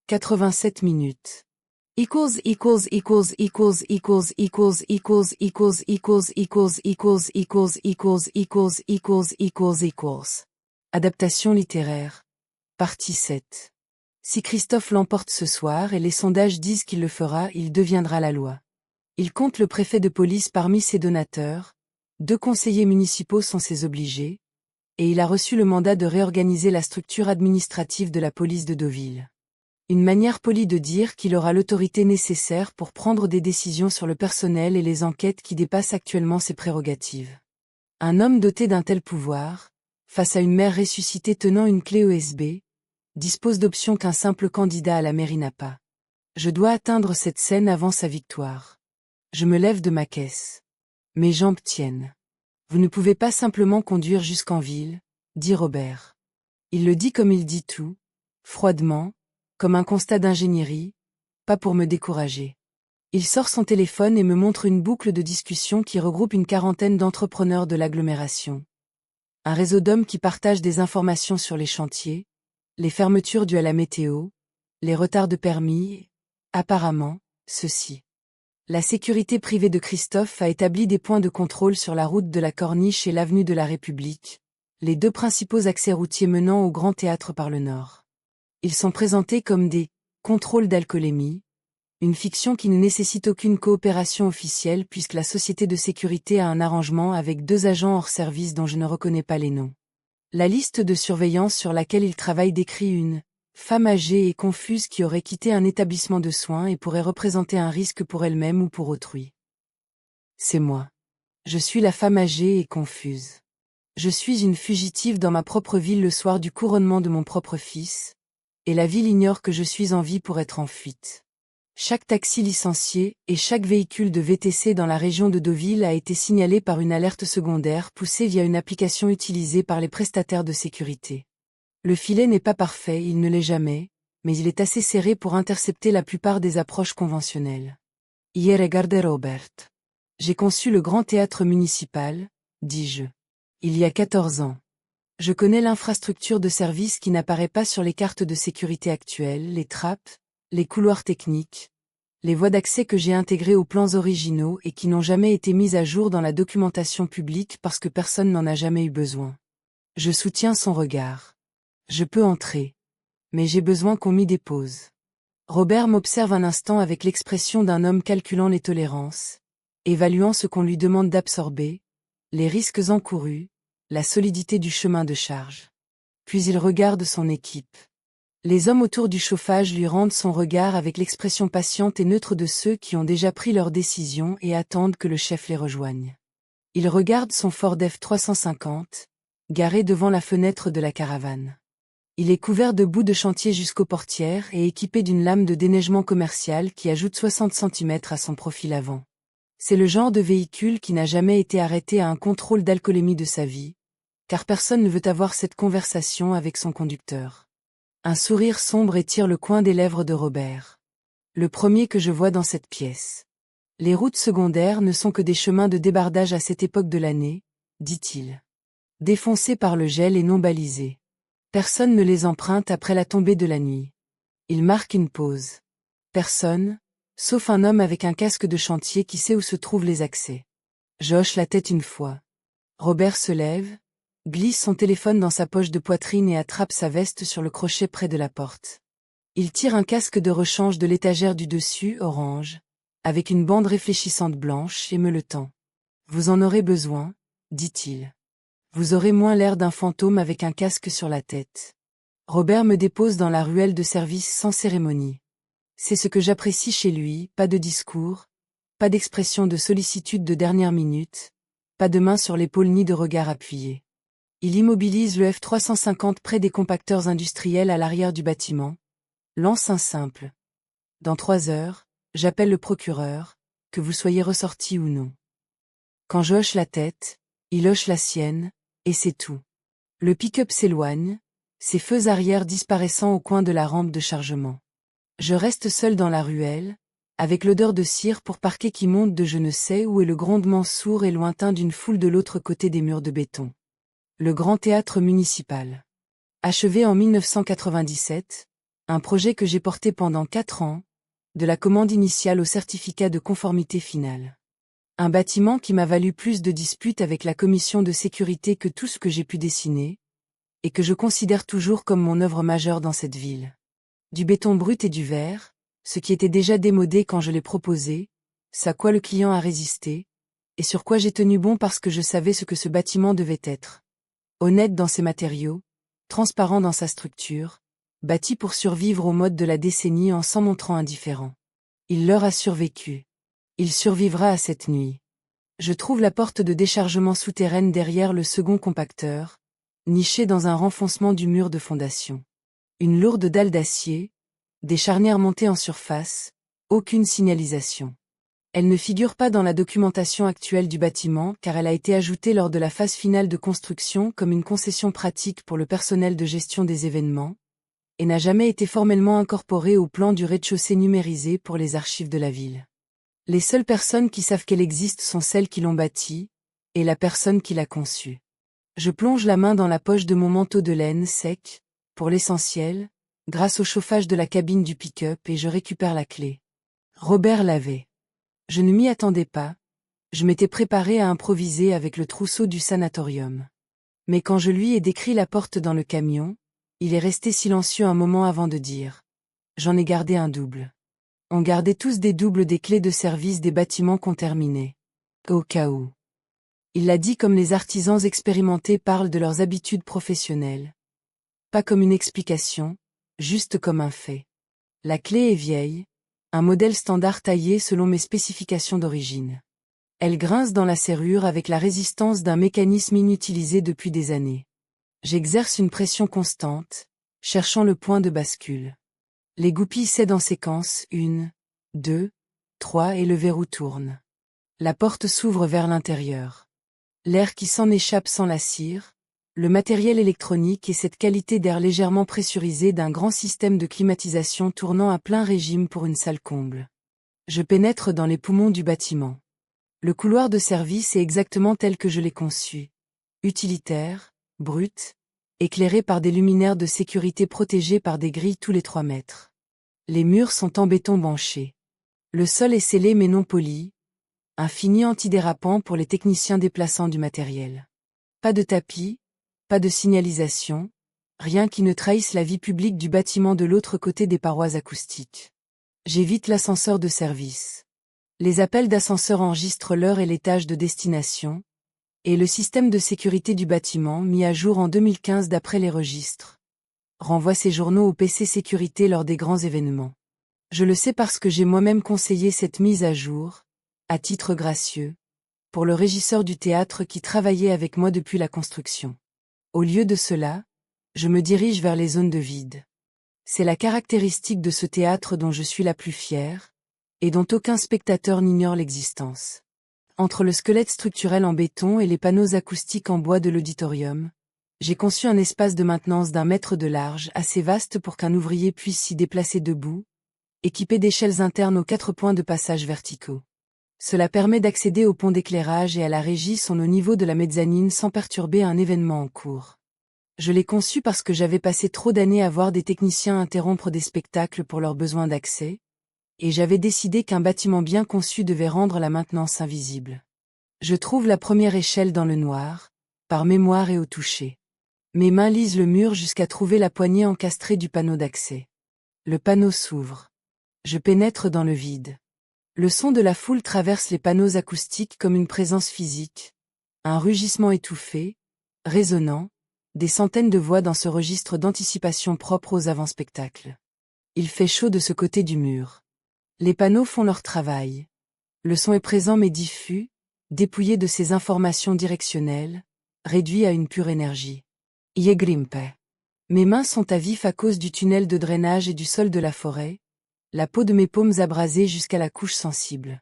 87 minutes. equals equals equals equals equals equals equals equals equals equals equals equals equals equals equals equals equals. Adaptation littéraire. Partie 7. Si Christophe l'emporte ce soir et les sondages disent qu'il le fera, il deviendra la loi. Il compte le préfet de police parmi ses donateurs, 2 conseillers municipaux sont ses obligés, et il a reçu le mandat de réorganiser la structure administrative de la police de Deauville. Une manière polie de dire qu'il aura l'autorité nécessaire pour prendre des décisions sur le personnel et les enquêtes qui dépassent actuellement ses prérogatives. Un homme doté d'un tel pouvoir, face à une mère ressuscitée tenant une clé USB, dispose d'options qu'un simple candidat à la mairie n'a pas. Je dois atteindre cette scène avant sa victoire. Je me lève de ma caisse. Mes jambes tiennent. Vous ne pouvez pas simplement conduire jusqu'en ville, dit Robert. Il le dit comme il dit tout, froidement, comme un constat d'ingénierie, pas pour me décourager. Il sort son téléphone et me montre une boucle de discussion qui regroupe une quarantaine d'entrepreneurs de l'agglomération. Un réseau d'hommes qui partagent des informations sur les chantiers, les fermetures dues à la météo, les retards de permis, apparemment, ceci. La sécurité privée de Christophe a établi des points de contrôle sur la route de la Corniche et l'avenue de la République, les 2 principaux accès routiers menant au Grand Théâtre par le nord. Ils sont présentés comme des contrôles d'alcoolémie, une fiction qui ne nécessite aucune coopération officielle puisque la société de sécurité a un arrangement avec 2 agents hors service dont je ne reconnais pas les noms. La liste de surveillance sur laquelle ils travaillent décrit une femme âgée et confuse qui aurait quitté un établissement de soins et pourrait représenter un risque pour elle-même ou pour autrui. C'est moi. Je suis la femme âgée et confuse. Je suis une fugitive dans ma propre ville le soir du couronnement de mon propre fils, et la ville ignore que je suis en vie pour être en fuite. Chaque taxi licencié et chaque véhicule de VTC dans la région de Deauville a été signalé par une alerte secondaire poussée via une application utilisée par les prestataires de sécurité. Le filet n'est pas parfait, il ne l'est jamais, mais il est assez serré pour intercepter la plupart des approches conventionnelles. Hier regardé Robert. J'ai conçu le Grand Théâtre municipal, dis-je. Il y a 14 ans. Je connais l'infrastructure de service qui n'apparaît pas sur les cartes de sécurité actuelles, les trappes, les couloirs techniques, les voies d'accès que j'ai intégrées aux plans originaux et qui n'ont jamais été mises à jour dans la documentation publique parce que personne n'en a jamais eu besoin. Je soutiens son regard. Je peux entrer. Mais j'ai besoin qu'on m'y dépose. Robert m'observe un instant avec l'expression d'un homme calculant les tolérances, évaluant ce qu'on lui demande d'absorber, les risques encourus, la solidité du chemin de charge. Puis il regarde son équipe. Les hommes autour du chauffage lui rendent son regard avec l'expression patiente et neutre de ceux qui ont déjà pris leur décision et attendent que le chef les rejoigne. Il regarde son Ford F350, garé devant la fenêtre de la caravane. Il est couvert de boue de chantier jusqu'aux portières et équipé d'une lame de déneigement commercial qui ajoute 60 cm à son profil avant. C'est le genre de véhicule qui n'a jamais été arrêté à un contrôle d'alcoolémie de sa vie, car personne ne veut avoir cette conversation avec son conducteur. Un sourire sombre étire le coin des lèvres de Robert. Le premier que je vois dans cette pièce. Les routes secondaires ne sont que des chemins de débardage à cette époque de l'année, dit-il. Défoncés par le gel et non balisés. Personne ne les emprunte après la tombée de la nuit. Il marque une pause. Personne, sauf un homme avec un casque de chantier qui sait où se trouvent les accès. Je hoche la tête une fois. Robert se lève, glisse son téléphone dans sa poche de poitrine et attrape sa veste sur le crochet près de la porte. Il tire un casque de rechange de l'étagère du dessus, orange, avec une bande réfléchissante blanche et me le tend. Vous en aurez besoin, dit-il. Vous aurez moins l'air d'un fantôme avec un casque sur la tête. Robert me dépose dans la ruelle de service sans cérémonie. C'est ce que j'apprécie chez lui, pas de discours, pas d'expression de sollicitude de dernière minute, pas de main sur l'épaule ni de regard appuyé. Il immobilise le F350 près des compacteurs industriels à l'arrière du bâtiment, lance un simple. Dans 3 heures, j'appelle le procureur, que vous soyez ressorti ou non. Quand je hoche la tête, il hoche la sienne, et c'est tout. Le pick-up s'éloigne, ses feux arrière disparaissant au coin de la rampe de chargement. Je reste seul dans la ruelle, avec l'odeur de cire pour parquet qui monte de je ne sais où et le grondement sourd et lointain d'une foule de l'autre côté des murs de béton. Le Grand Théâtre municipal. Achevé en 1997, un projet que j'ai porté pendant 4 ans, de la commande initiale au certificat de conformité final. Un bâtiment qui m'a valu plus de disputes avec la commission de sécurité que tout ce que j'ai pu dessiner, et que je considère toujours comme mon œuvre majeure dans cette ville. Du béton brut et du verre, ce qui était déjà démodé quand je l'ai proposé, ce à quoi le client a résisté, et sur quoi j'ai tenu bon parce que je savais ce que ce bâtiment devait être. Honnête dans ses matériaux, transparent dans sa structure, bâti pour survivre au mode de la décennie en s'en montrant indifférent. Il leur a survécu. Il survivra à cette nuit. Je trouve la porte de déchargement souterraine derrière le second compacteur, nichée dans un renfoncement du mur de fondation. Une lourde dalle d'acier, des charnières montées en surface, aucune signalisation. Elle ne figure pas dans la documentation actuelle du bâtiment car elle a été ajoutée lors de la phase finale de construction comme une concession pratique pour le personnel de gestion des événements, et n'a jamais été formellement incorporée au plan du rez-de-chaussée numérisé pour les archives de la ville. Les seules personnes qui savent qu'elle existe sont celles qui l'ont bâtie, et la personne qui l'a conçue. Je plonge la main dans la poche de mon manteau de laine sec, pour l'essentiel, grâce au chauffage de la cabine du pick-up et je récupère la clé. Robert l'avait. Je ne m'y attendais pas, je m'étais préparé à improviser avec le trousseau du sanatorium. Mais quand je lui ai décrit la porte dans le camion, il est resté silencieux un moment avant de dire « J'en ai gardé un double ». On gardait tous des doubles des clés de service des bâtiments qu'on terminait. Au cas où. Il l'a dit comme les artisans expérimentés parlent de leurs habitudes professionnelles. Pas comme une explication, juste comme un fait. La clé est vieille, un modèle standard taillé selon mes spécifications d'origine. Elle grince dans la serrure avec la résistance d'un mécanisme inutilisé depuis des années. J'exerce une pression constante, cherchant le point de bascule. Les goupilles cèdent en séquence, 1, 2, 3 et le verrou tourne. La porte s'ouvre vers l'intérieur. L'air qui s'en échappe sans la cire, le matériel électronique et cette qualité d'air légèrement pressurisé d'un grand système de climatisation tournant à plein régime pour une salle comble. Je pénètre dans les poumons du bâtiment. Le couloir de service est exactement tel que je l'ai conçu. Utilitaire, brut, éclairé par des luminaires de sécurité protégés par des grilles tous les 3 mètres. Les murs sont en béton banché. Le sol est scellé mais non poli, un fini antidérapant pour les techniciens déplaçant du matériel. Pas de tapis, pas de signalisation, rien qui ne trahisse la vie publique du bâtiment de l'autre côté des parois acoustiques. J'évite l'ascenseur de service. Les appels d'ascenseur enregistrent l'heure et l'étage de destination, et le système de sécurité du bâtiment, mis à jour en 2015 d'après les registres, renvoie ses journaux au PC sécurité lors des grands événements. Je le sais parce que j'ai moi-même conseillé cette mise à jour, à titre gracieux, pour le régisseur du théâtre qui travaillait avec moi depuis la construction. Au lieu de cela, je me dirige vers les zones de vide. C'est la caractéristique de ce théâtre dont je suis la plus fière, et dont aucun spectateur n'ignore l'existence. Entre le squelette structurel en béton et les panneaux acoustiques en bois de l'auditorium, j'ai conçu un espace de maintenance d'1 mètre de large assez vaste pour qu'un ouvrier puisse s'y déplacer debout, équipé d'échelles internes aux 4 points de passage verticaux. Cela permet d'accéder au pont d'éclairage et à la régie son au niveau de la mezzanine sans perturber un événement en cours. Je l'ai conçu parce que j'avais passé trop d'années à voir des techniciens interrompre des spectacles pour leurs besoins d'accès, et j'avais décidé qu'un bâtiment bien conçu devait rendre la maintenance invisible. Je trouve la première échelle dans le noir, par mémoire et au toucher. Mes mains lisent le mur jusqu'à trouver la poignée encastrée du panneau d'accès. Le panneau s'ouvre. Je pénètre dans le vide. Le son de la foule traverse les panneaux acoustiques comme une présence physique, un rugissement étouffé, résonnant, des centaines de voix dans ce registre d'anticipation propre aux avant-spectacles. Il fait chaud de ce côté du mur. Les panneaux font leur travail. Le son est présent mais diffus, dépouillé de ses informations directionnelles, réduit à une pure énergie. Yegrimpe. Mes mains sont à vif à cause du tunnel de drainage et du sol de la forêt, la peau de mes paumes abrasée jusqu'à la couche sensible.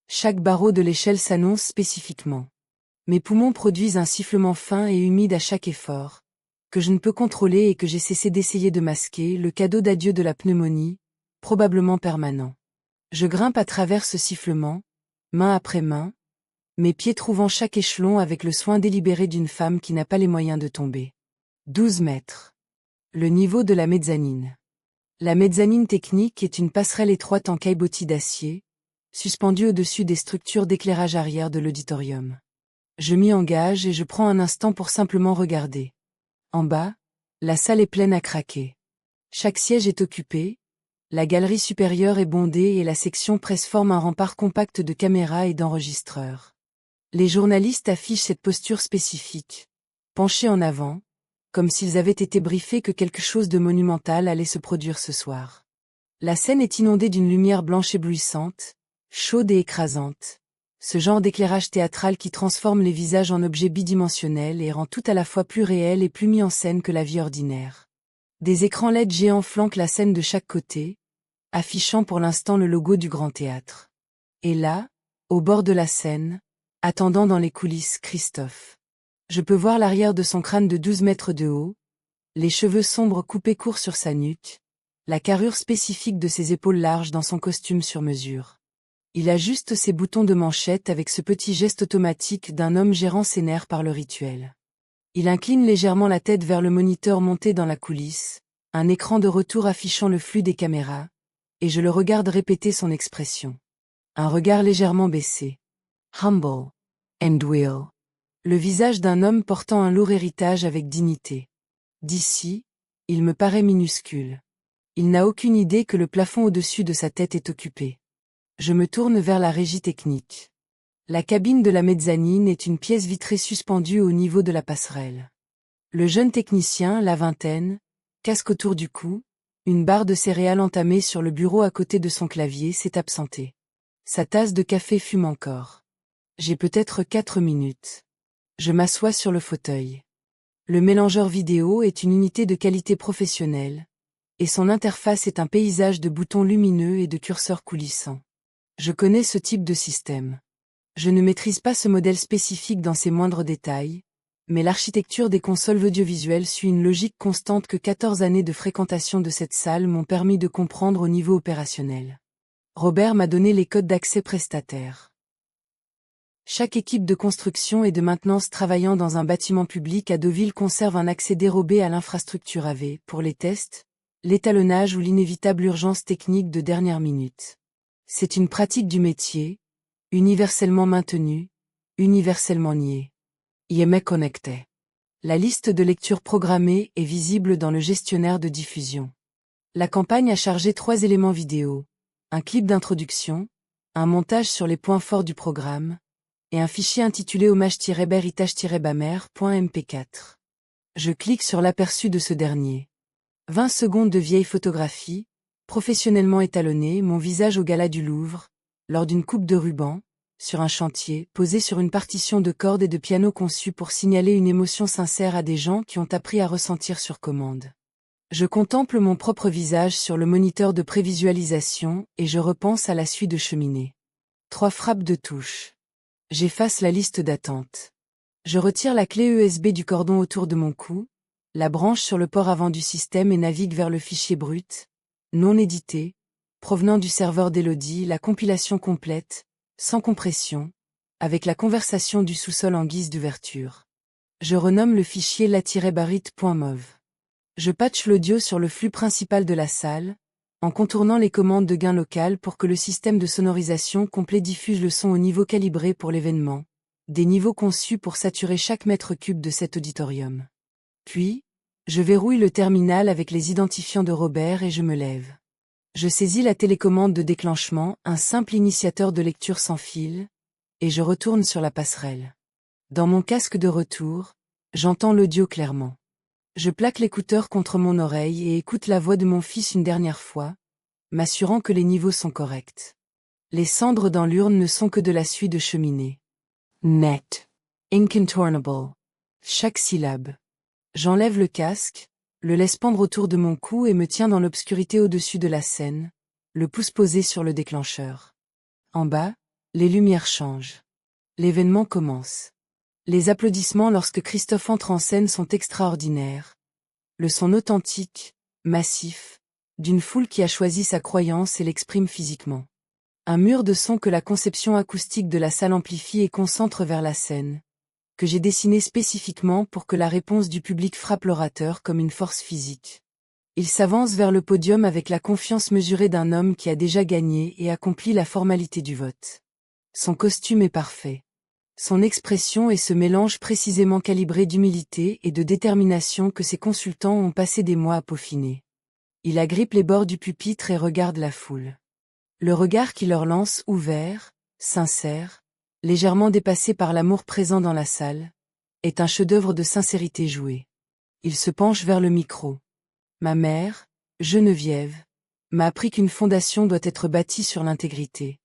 Chaque barreau de l'échelle s'annonce spécifiquement. Mes poumons produisent un sifflement fin et humide à chaque effort, que je ne peux contrôler et que j'ai cessé d'essayer de masquer, le cadeau d'adieu de la pneumonie, probablement permanent. Je grimpe à travers ce sifflement, main après main, mes pieds trouvant chaque échelon avec le soin délibéré d'une femme qui n'a pas les moyens de tomber. 12 mètres. Le niveau de la mezzanine. La mezzanine technique est une passerelle étroite en caillebotis d'acier, suspendue au-dessus des structures d'éclairage arrière de l'auditorium. Je m'y engage et je prends un instant pour simplement regarder. En bas, la salle est pleine à craquer. Chaque siège est occupé, la galerie supérieure est bondée et la section presse forme un rempart compact de caméras et d'enregistreurs. Les journalistes affichent cette posture spécifique, penchés en avant, comme s'ils avaient été briefés que quelque chose de monumental allait se produire ce soir. La scène est inondée d'une lumière blanche éblouissante, chaude et écrasante, ce genre d'éclairage théâtral qui transforme les visages en objets bidimensionnels et rend tout à la fois plus réel et plus mis en scène que la vie ordinaire. Des écrans LED géants flanquent la scène de chaque côté, affichant pour l'instant le logo du Grand Théâtre. Et là, au bord de la scène, attendant dans les coulisses Christophe. Je peux voir l'arrière de son crâne de 12 mètres de haut, les cheveux sombres coupés courts sur sa nuque, la carrure spécifique de ses épaules larges dans son costume sur mesure. Il ajuste ses boutons de manchette avec ce petit geste automatique d'un homme gérant ses nerfs par le rituel. Il incline légèrement la tête vers le moniteur monté dans la coulisse, un écran de retour affichant le flux des caméras, et je le regarde répéter son expression. Un regard légèrement baissé. Humble. And will. Le visage d'un homme portant un lourd héritage avec dignité. D'ici, il me paraît minuscule. Il n'a aucune idée que le plafond au-dessus de sa tête est occupé. Je me tourne vers la régie technique. La cabine de la mezzanine est une pièce vitrée suspendue au niveau de la passerelle. Le jeune technicien, la vingtaine, casque autour du cou, une barre de céréales entamée sur le bureau à côté de son clavier, s'est absenté. Sa tasse de café fume encore. J'ai peut-être 4 minutes. Je m'assois sur le fauteuil. Le mélangeur vidéo est une unité de qualité professionnelle, et son interface est un paysage de boutons lumineux et de curseurs coulissants. Je connais ce type de système. Je ne maîtrise pas ce modèle spécifique dans ses moindres détails, mais l'architecture des consoles audiovisuelles suit une logique constante que 14 années de fréquentation de cette salle m'ont permis de comprendre au niveau opérationnel. Robert m'a donné les codes d'accès prestataires. Chaque équipe de construction et de maintenance travaillant dans un bâtiment public à Deauville conserve un accès dérobé à l'infrastructure AV pour les tests, l'étalonnage ou l'inévitable urgence technique de dernière minute. C'est une pratique du métier, universellement maintenue, universellement niée. IME connecté. La liste de lecture programmée est visible dans le gestionnaire de diffusion. La campagne a chargé 3 éléments vidéo, un clip d'introduction, un montage sur les points forts du programme, et un fichier intitulé hommage-héritage-bamer.mp4. Je clique sur l'aperçu de ce dernier. 20 secondes de vieille photographie, professionnellement étalonnée, mon visage au gala du Louvre, lors d'une coupe de ruban, sur un chantier, posé sur une partition de cordes et de piano conçue pour signaler une émotion sincère à des gens qui ont appris à ressentir sur commande. Je contemple mon propre visage sur le moniteur de prévisualisation et je repense à la suite de cheminée. 3 frappes de touche. J'efface la liste d'attente. Je retire la clé USB du cordon autour de mon cou, la branche sur le port avant du système et navigue vers le fichier brut, non édité, provenant du serveur d'Elodie, la compilation complète, sans compression, avec la conversation du sous-sol en guise d'ouverture. Je renomme le fichier la-barit.mov. Je patche l'audio sur le flux principal de la salle, en contournant les commandes de gain local pour que le système de sonorisation complet diffuse le son au niveau calibré pour l'événement, des niveaux conçus pour saturer chaque mètre cube de cet auditorium. Puis, je verrouille le terminal avec les identifiants de Robert et je me lève. Je saisis la télécommande de déclenchement, un simple initiateur de lecture sans fil, et je retourne sur la passerelle. Dans mon casque de retour, j'entends l'audio clairement. Je plaque l'écouteur contre mon oreille et écoute la voix de mon fils une dernière fois, m'assurant que les niveaux sont corrects. Les cendres dans l'urne ne sont que de la suie de cheminée. Net. Incontournable. Chaque syllabe. J'enlève le casque, le laisse pendre autour de mon cou et me tiens dans l'obscurité au-dessus de la scène, le pouce posé sur le déclencheur. En bas, les lumières changent. L'événement commence. Les applaudissements lorsque Christophe entre en scène sont extraordinaires. Le son authentique, massif, d'une foule qui a choisi sa croyance et l'exprime physiquement. Un mur de son que la conception acoustique de la salle amplifie et concentre vers la scène, que j'ai dessiné spécifiquement pour que la réponse du public frappe l'orateur comme une force physique. Il s'avance vers le podium avec la confiance mesurée d'un homme qui a déjà gagné et accompli la formalité du vote. Son costume est parfait. Son expression est ce mélange précisément calibré d'humilité et de détermination que ses consultants ont passé des mois à peaufiner. Il agrippe les bords du pupitre et regarde la foule. Le regard qu'il leur lance, ouvert, sincère, légèrement dépassé par l'amour présent dans la salle, est un chef-d'œuvre de sincérité jouée. Il se penche vers le micro. Ma mère, Geneviève, m'a appris qu'une fondation doit être bâtie sur l'intégrité.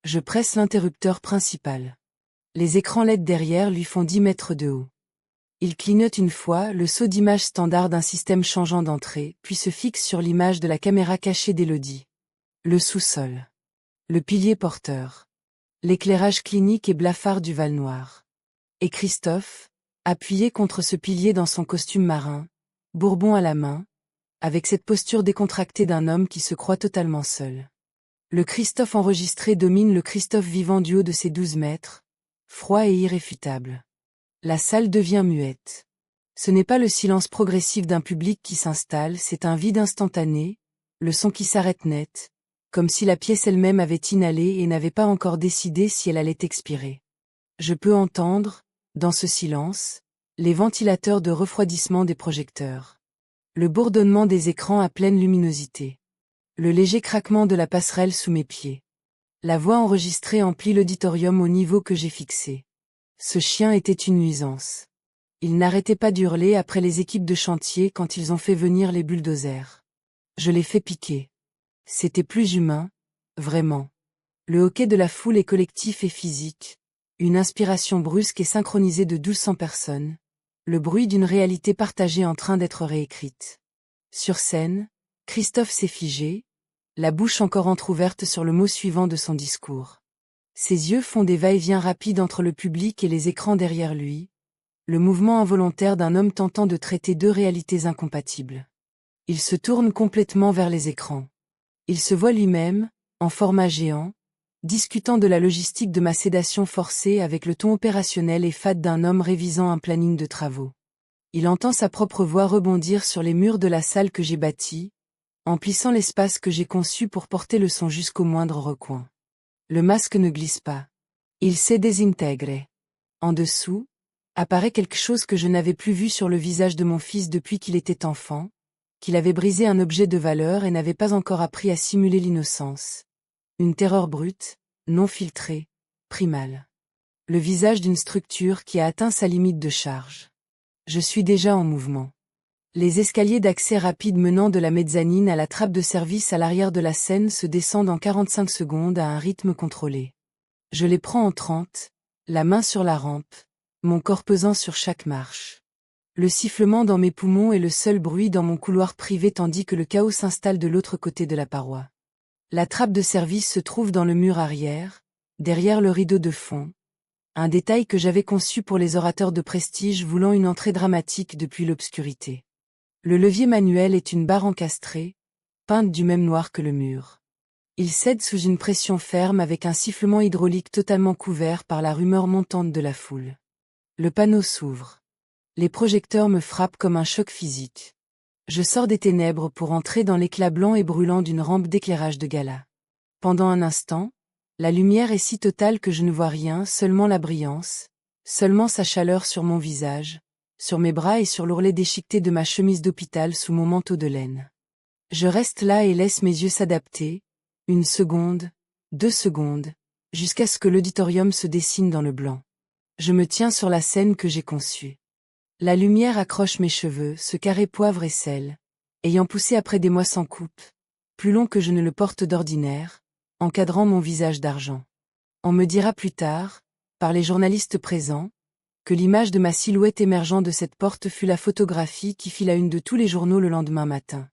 Je presse l'interrupteur principal. Les écrans LED derrière lui font 10 mètres de haut. Il clignote une fois le saut d'image standard d'un système changeant d'entrée, puis se fixe sur l'image de la caméra cachée d'Élodie. Le sous-sol. Le pilier porteur. L'éclairage clinique et blafard du Val-Noir. Et Christophe, appuyé contre ce pilier dans son costume marin, bourbon à la main, avec cette posture décontractée d'un homme qui se croit totalement seul. Le Christophe enregistré domine le Christophe vivant du haut de ses 12 mètres, froid et irréfutable. La salle devient muette. Ce n'est pas le silence progressif d'un public qui s'installe, c'est un vide instantané, le son qui s'arrête net, comme si la pièce elle-même avait inhalé et n'avait pas encore décidé si elle allait expirer. Je peux entendre, dans ce silence, les ventilateurs de refroidissement des projecteurs. Le bourdonnement des écrans à pleine luminosité. Le léger craquement de la passerelle sous mes pieds. La voix enregistrée emplit l'auditorium au niveau que j'ai fixé. Ce chien était une nuisance. Il n'arrêtait pas d'hurler après les équipes de chantier quand ils ont fait venir les bulldozers. Je l'ai fait piquer. C'était plus humain, vraiment. Le hoquet de la foule est collectif et physique, une inspiration brusque et synchronisée de 1200 personnes, le bruit d'une réalité partagée en train d'être réécrite. Sur scène, Christophe s'est figé, la bouche encore entr'ouverte sur le mot suivant de son discours. Ses yeux font des va-et-vient rapides entre le public et les écrans derrière lui, le mouvement involontaire d'un homme tentant de traiter deux réalités incompatibles. Il se tourne complètement vers les écrans. Il se voit lui-même, en format géant, discutant de la logistique de ma sédation forcée avec le ton opérationnel et fade d'un homme révisant un planning de travaux. Il entend sa propre voix rebondir sur les murs de la salle que j'ai bâtie, emplissant l'espace que j'ai conçu pour porter le son jusqu'au moindre recoin. Le masque ne glisse pas. Il s'est désintégré. En dessous, apparaît quelque chose que je n'avais plus vu sur le visage de mon fils depuis qu'il était enfant, qu'il avait brisé un objet de valeur et n'avait pas encore appris à simuler l'innocence. Une terreur brute, non filtrée, primale. Le visage d'une structure qui a atteint sa limite de charge. Je suis déjà en mouvement. Les escaliers d'accès rapide menant de la mezzanine à la trappe de service à l'arrière de la scène se descendent en 45 secondes à un rythme contrôlé. Je les prends en 30, la main sur la rampe, mon corps pesant sur chaque marche. Le sifflement dans mes poumons est le seul bruit dans mon couloir privé tandis que le chaos s'installe de l'autre côté de la paroi. La trappe de service se trouve dans le mur arrière, derrière le rideau de fond. Un détail que j'avais conçu pour les orateurs de prestige voulant une entrée dramatique depuis l'obscurité. Le levier manuel est une barre encastrée, peinte du même noir que le mur. Il cède sous une pression ferme avec un sifflement hydraulique totalement couvert par la rumeur montante de la foule. Le panneau s'ouvre. Les projecteurs me frappent comme un choc physique. Je sors des ténèbres pour entrer dans l'éclat blanc et brûlant d'une rampe d'éclairage de gala. Pendant un instant, la lumière est si totale que je ne vois rien, seulement la brillance, seulement sa chaleur sur mon visage, sur mes bras et sur l'ourlet déchiqueté de ma chemise d'hôpital sous mon manteau de laine. Je reste là et laisse mes yeux s'adapter, 1 seconde, 2 secondes, jusqu'à ce que l'auditorium se dessine dans le blanc. Je me tiens sur la scène que j'ai conçue. La lumière accroche mes cheveux, ce carré poivre et sel, ayant poussé après des mois sans coupe, plus long que je ne le porte d'ordinaire, encadrant mon visage d'argent. On me dira plus tard, par les journalistes présents, que l'image de ma silhouette émergeant de cette porte fut la photographie qui fit la une de tous les journaux le lendemain matin.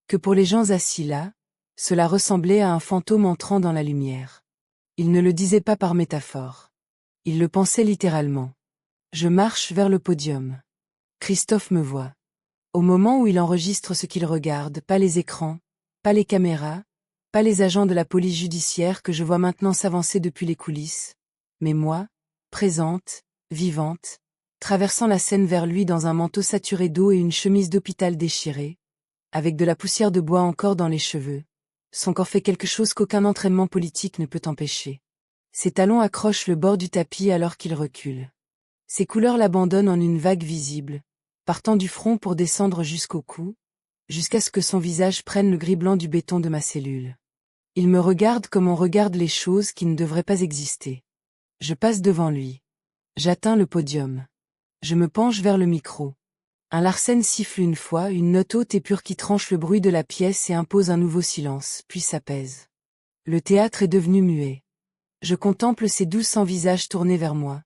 Que pour les gens assis là, cela ressemblait à un fantôme entrant dans la lumière. Ils ne le disaient pas par métaphore. Ils le pensaient littéralement. Je marche vers le podium. Christophe me voit. Au moment où il enregistre ce qu'il regarde, pas les écrans, pas les caméras, pas les agents de la police judiciaire que je vois maintenant s'avancer depuis les coulisses, mais moi, présente, vivante, traversant la scène vers lui dans un manteau saturé d'eau et une chemise d'hôpital déchirée, avec de la poussière de bois encore dans les cheveux. Son corps fait quelque chose qu'aucun entraînement politique ne peut empêcher. Ses talons accrochent le bord du tapis alors qu'il recule. Ses couleurs l'abandonnent en une vague visible, partant du front pour descendre jusqu'au cou, jusqu'à ce que son visage prenne le gris blanc du béton de ma cellule. Il me regarde comme on regarde les choses qui ne devraient pas exister. Je passe devant lui. J'atteins le podium. Je me penche vers le micro. Un Larsen siffle une fois, une note haute et pure qui tranche le bruit de la pièce et impose un nouveau silence, puis s'apaise. Le théâtre est devenu muet. Je contemple ces 1200 visages tournés vers moi.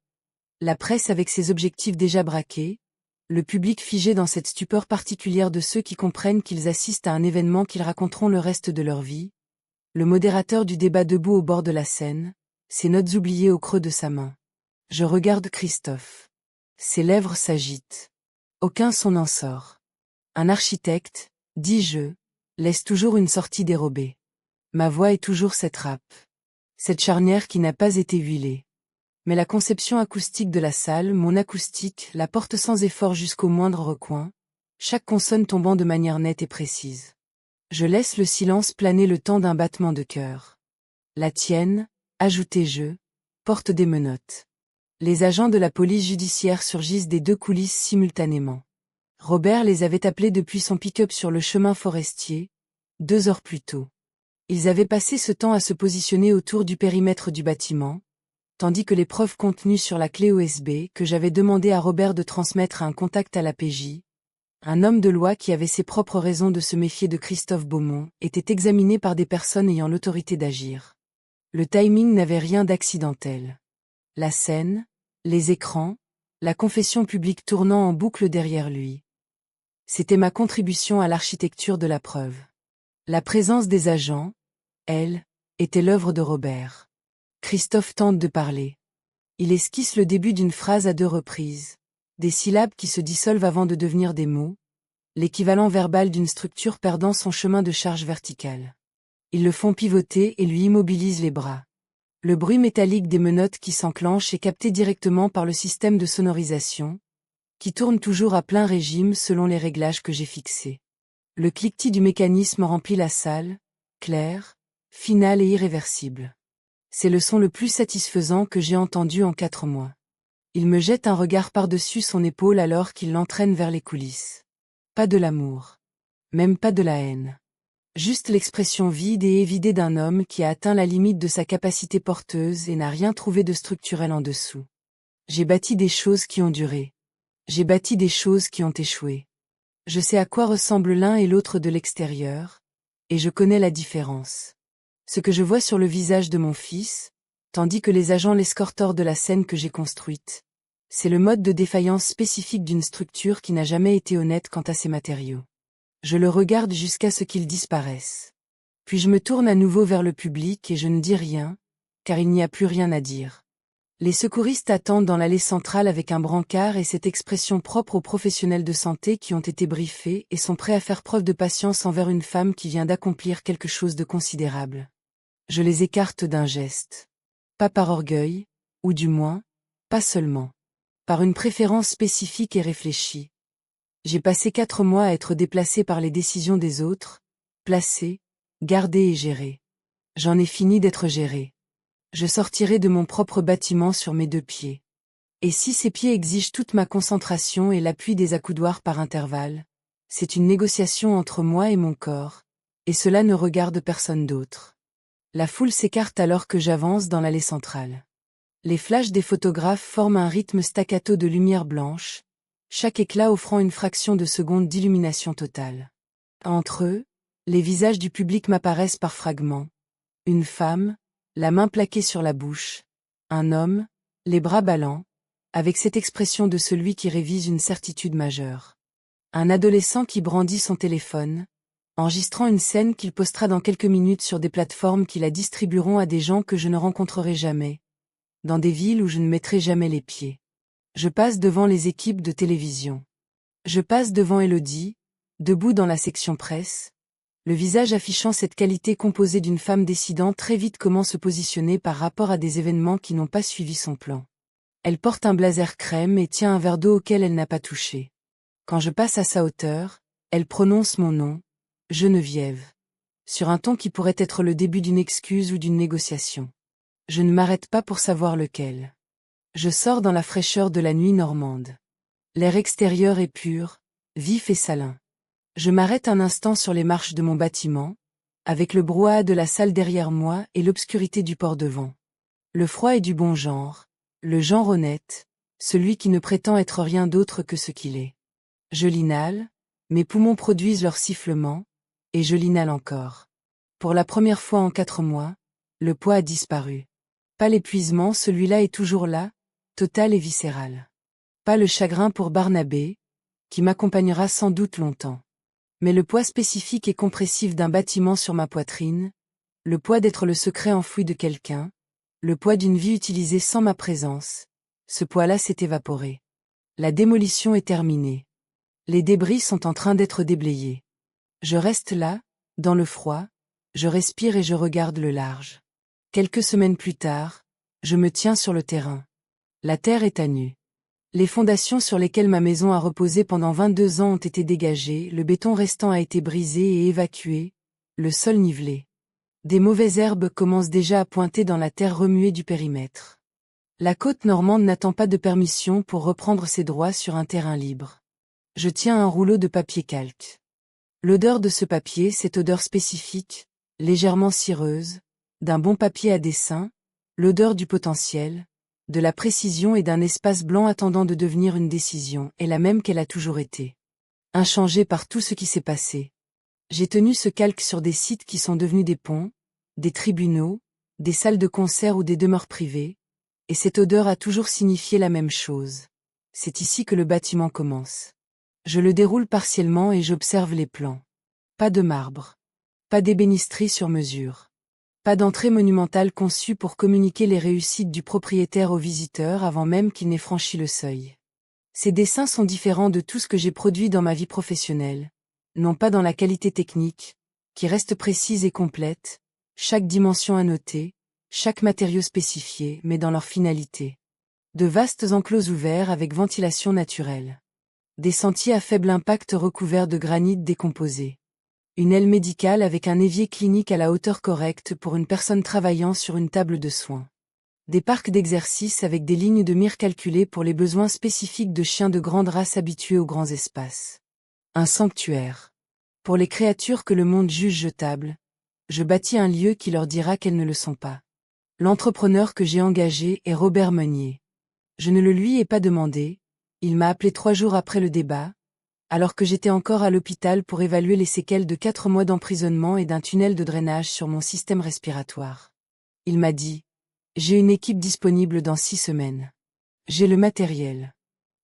La presse avec ses objectifs déjà braqués, le public figé dans cette stupeur particulière de ceux qui comprennent qu'ils assistent à un événement qu'ils raconteront le reste de leur vie, le modérateur du débat debout au bord de la scène, ses notes oubliées au creux de sa main. Je regarde Christophe. Ses lèvres s'agitent. Aucun son n'en sort. Un architecte, dis-je, laisse toujours une sortie dérobée. Ma voix est toujours cette râpe. Cette charnière qui n'a pas été huilée. Mais la conception acoustique de la salle, mon acoustique, la porte sans effort jusqu'au moindre recoin, chaque consonne tombant de manière nette et précise. Je laisse le silence planer le temps d'un battement de cœur. La tienne, ajoutai-je, porte des menottes. Les agents de la police judiciaire surgissent des deux coulisses simultanément. Robert les avait appelés depuis son pick-up sur le chemin forestier, 2 heures plus tôt. Ils avaient passé ce temps à se positionner autour du périmètre du bâtiment, tandis que les preuves contenues sur la clé USB que j'avais demandé à Robert de transmettre à un contact à la PJ, un homme de loi qui avait ses propres raisons de se méfier de Christophe Beaumont, étaient examinées par des personnes ayant l'autorité d'agir. Le timing n'avait rien d'accidentel. La scène, les écrans, la confession publique tournant en boucle derrière lui. C'était ma contribution à l'architecture de la preuve. La présence des agents, elle, était l'œuvre de Robert. Christophe tente de parler. Il esquisse le début d'une phrase à 2 reprises. Des syllabes qui se dissolvent avant de devenir des mots, l'équivalent verbal d'une structure perdant son chemin de charge verticale. Ils le font pivoter et lui immobilisent les bras. Le bruit métallique des menottes qui s'enclenchent est capté directement par le système de sonorisation, qui tourne toujours à plein régime selon les réglages que j'ai fixés. Le cliquetis du mécanisme remplit la salle, clair, final et irréversible. C'est le son le plus satisfaisant que j'ai entendu en 4 mois. Il me jette un regard par-dessus son épaule alors qu'il l'entraîne vers les coulisses. Pas de l'amour. Même pas de la haine. Juste l'expression vide et évidée d'un homme qui a atteint la limite de sa capacité porteuse et n'a rien trouvé de structurel en dessous. J'ai bâti des choses qui ont duré. J'ai bâti des choses qui ont échoué. Je sais à quoi ressemblent l'un et l'autre de l'extérieur, et je connais la différence. Ce que je vois sur le visage de mon fils, tandis que les agents l'escortent hors de la scène que j'ai construite, c'est le mode de défaillance spécifique d'une structure qui n'a jamais été honnête quant à ses matériaux. Je le regarde jusqu'à ce qu'il disparaisse. Puis je me tourne à nouveau vers le public et je ne dis rien, car il n'y a plus rien à dire. Les secouristes attendent dans l'allée centrale avec un brancard et cette expression propre aux professionnels de santé qui ont été briefés et sont prêts à faire preuve de patience envers une femme qui vient d'accomplir quelque chose de considérable. Je les écarte d'un geste. Pas par orgueil, ou du moins, pas seulement. Par une préférence spécifique et réfléchie. J'ai passé 4 mois à être déplacé par les décisions des autres, placé, gardé et géré. J'en ai fini d'être géré. Je sortirai de mon propre bâtiment sur mes 2 pieds. Et si ces pieds exigent toute ma concentration et l'appui des accoudoirs par intervalle, c'est une négociation entre moi et mon corps, et cela ne regarde personne d'autre. La foule s'écarte alors que j'avance dans l'allée centrale. Les flashs des photographes forment un rythme staccato de lumière blanche, chaque éclat offrant une fraction de seconde d'illumination totale. Entre eux, les visages du public m'apparaissent par fragments. Une femme, la main plaquée sur la bouche, un homme, les bras ballants, avec cette expression de celui qui révise une certitude majeure. Un adolescent qui brandit son téléphone, enregistrant une scène qu'il postera dans quelques minutes sur des plateformes qui la distribueront à des gens que je ne rencontrerai jamais, dans des villes où je ne mettrai jamais les pieds. Je passe devant les équipes de télévision. Je passe devant Élodie, debout dans la section presse, le visage affichant cette qualité composée d'une femme décidant très vite comment se positionner par rapport à des événements qui n'ont pas suivi son plan. Elle porte un blazer crème et tient un verre d'eau auquel elle n'a pas touché. Quand je passe à sa hauteur, elle prononce mon nom, Geneviève. Sur un ton qui pourrait être le début d'une excuse ou d'une négociation. Je ne m'arrête pas pour savoir lequel. Je sors dans la fraîcheur de la nuit normande. L'air extérieur est pur, vif et salin. Je m'arrête un instant sur les marches de mon bâtiment, avec le brouhaha de la salle derrière moi et l'obscurité du port devant. Le froid est du bon genre, le genre honnête, celui qui ne prétend être rien d'autre que ce qu'il est. Je l'inhale, mes poumons produisent leur sifflement, et je l'inhale encore. Pour la première fois en 4 mois, le poids a disparu. Pas l'épuisement, celui-là est toujours là, total et viscéral. Pas le chagrin pour Barnabé, qui m'accompagnera sans doute longtemps. Mais le poids spécifique et compressif d'un bâtiment sur ma poitrine, le poids d'être le secret enfoui de quelqu'un, le poids d'une vie utilisée sans ma présence, ce poids-là s'est évaporé. La démolition est terminée. Les débris sont en train d'être déblayés. Je reste là, dans le froid, je respire et je regarde le large. Quelques semaines plus tard, je me tiens sur le terrain. La terre est à nu. Les fondations sur lesquelles ma maison a reposé pendant 22 ans ont été dégagées, le béton restant a été brisé et évacué, le sol nivelé. Des mauvaises herbes commencent déjà à pointer dans la terre remuée du périmètre. La côte normande n'attend pas de permission pour reprendre ses droits sur un terrain libre. Je tiens un rouleau de papier calque. L'odeur de ce papier, cette odeur spécifique, légèrement cireuse, d'un bon papier à dessin, l'odeur du potentiel, de la précision et d'un espace blanc attendant de devenir une décision, est la même qu'elle a toujours été. Inchangée par tout ce qui s'est passé. J'ai tenu ce calque sur des sites qui sont devenus des ponts, des tribunaux, des salles de concert ou des demeures privées, et cette odeur a toujours signifié la même chose. C'est ici que le bâtiment commence. Je le déroule partiellement et j'observe les plans. Pas de marbre. Pas d'ébénisterie sur mesure. Pas d'entrée monumentale conçue pour communiquer les réussites du propriétaire aux visiteurs avant même qu'il n'ait franchi le seuil. Ces dessins sont différents de tout ce que j'ai produit dans ma vie professionnelle, non pas dans la qualité technique, qui reste précise et complète, chaque dimension annotée, chaque matériau spécifié, mais dans leur finalité. De vastes enclos ouverts avec ventilation naturelle. Des sentiers à faible impact recouverts de granit décomposé. Une aile médicale avec un évier clinique à la hauteur correcte pour une personne travaillant sur une table de soins. Des parcs d'exercice avec des lignes de mire calculées pour les besoins spécifiques de chiens de grande race habitués aux grands espaces. Un sanctuaire. Pour les créatures que le monde juge jetables, je bâtis un lieu qui leur dira qu'elles ne le sont pas. L'entrepreneur que j'ai engagé est Robert Meunier. Je ne le lui ai pas demandé, il m'a appelé 3 jours après le débat, alors que j'étais encore à l'hôpital pour évaluer les séquelles de 4 mois d'emprisonnement et d'un tunnel de drainage sur mon système respiratoire. Il m'a dit, « J'ai une équipe disponible dans 6 semaines. J'ai le matériel.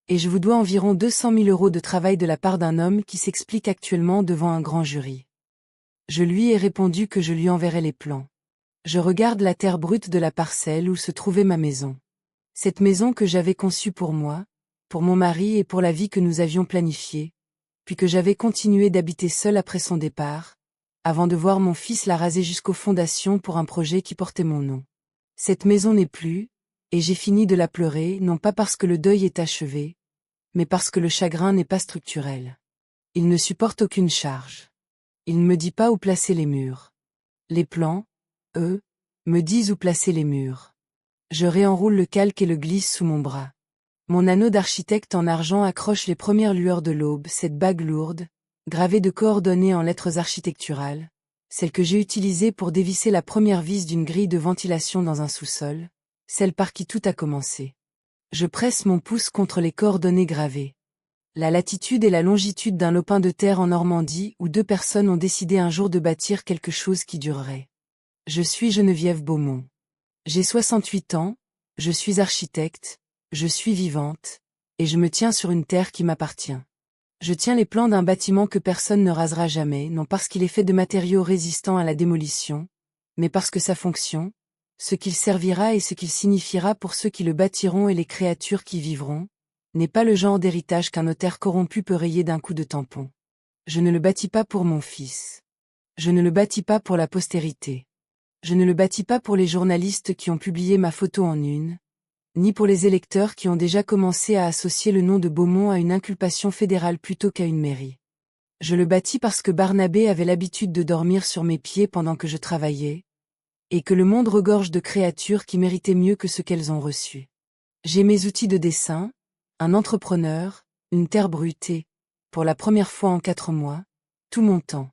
Et je vous dois environ 200 000 € de travail de la part d'un homme qui s'explique actuellement devant un grand jury. » Je lui ai répondu que je lui enverrais les plans. Je regarde la terre brute de la parcelle où se trouvait ma maison. Cette maison que j'avais conçue pour moi, pour mon mari et pour la vie que nous avions planifiée, puis que j'avais continué d'habiter seul après son départ, avant de voir mon fils la raser jusqu'aux fondations pour un projet qui portait mon nom. Cette maison n'est plus, et j'ai fini de la pleurer, non pas parce que le deuil est achevé, mais parce que le chagrin n'est pas structurel. Il ne supporte aucune charge. Il ne me dit pas où placer les murs. Les plans, eux, me disent où placer les murs. Je réenroule le calque et le glisse sous mon bras. Mon anneau d'architecte en argent accroche les premières lueurs de l'aube, cette bague lourde, gravée de coordonnées en lettres architecturales, celle que j'ai utilisée pour dévisser la première vis d'une grille de ventilation dans un sous-sol, celle par qui tout a commencé. Je presse mon pouce contre les coordonnées gravées. La latitude et la longitude d'un lopin de terre en Normandie où 2 personnes ont décidé un jour de bâtir quelque chose qui durerait. Je suis Geneviève Beaumont. J'ai 68 ans, je suis architecte, je suis vivante, et je me tiens sur une terre qui m'appartient. Je tiens les plans d'un bâtiment que personne ne rasera jamais, non parce qu'il est fait de matériaux résistants à la démolition, mais parce que sa fonction, ce qu'il servira et ce qu'il signifiera pour ceux qui le bâtiront et les créatures qui vivront, n'est pas le genre d'héritage qu'un notaire corrompu peut rayer d'un coup de tampon. Je ne le bâtis pas pour mon fils. Je ne le bâtis pas pour la postérité. Je ne le bâtis pas pour les journalistes qui ont publié ma photo en une, ni pour les électeurs qui ont déjà commencé à associer le nom de Beaumont à une inculpation fédérale plutôt qu'à une mairie. Je le bâtis parce que Barnabé avait l'habitude de dormir sur mes pieds pendant que je travaillais, et que le monde regorge de créatures qui méritaient mieux que ce qu'elles ont reçu. J'ai mes outils de dessin, un entrepreneur, une terre brute et, pour la première fois en 4 mois, tout mon temps.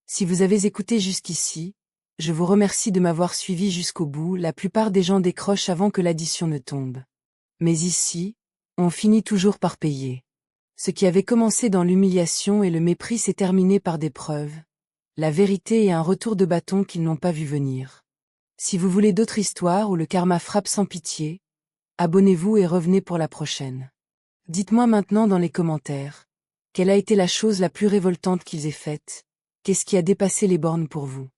Si vous avez écouté jusqu'ici, je vous remercie de m'avoir suivi jusqu'au bout. La plupart des gens décrochent avant que l'addition ne tombe. Mais ici, on finit toujours par payer. Ce qui avait commencé dans l'humiliation et le mépris s'est terminé par des preuves, la vérité et un retour de bâton qu'ils n'ont pas vu venir. Si vous voulez d'autres histoires où le karma frappe sans pitié, abonnez-vous et revenez pour la prochaine. Dites-moi maintenant dans les commentaires, quelle a été la chose la plus révoltante qu'ils aient faite? Qu'est-ce qui a dépassé les bornes pour vous?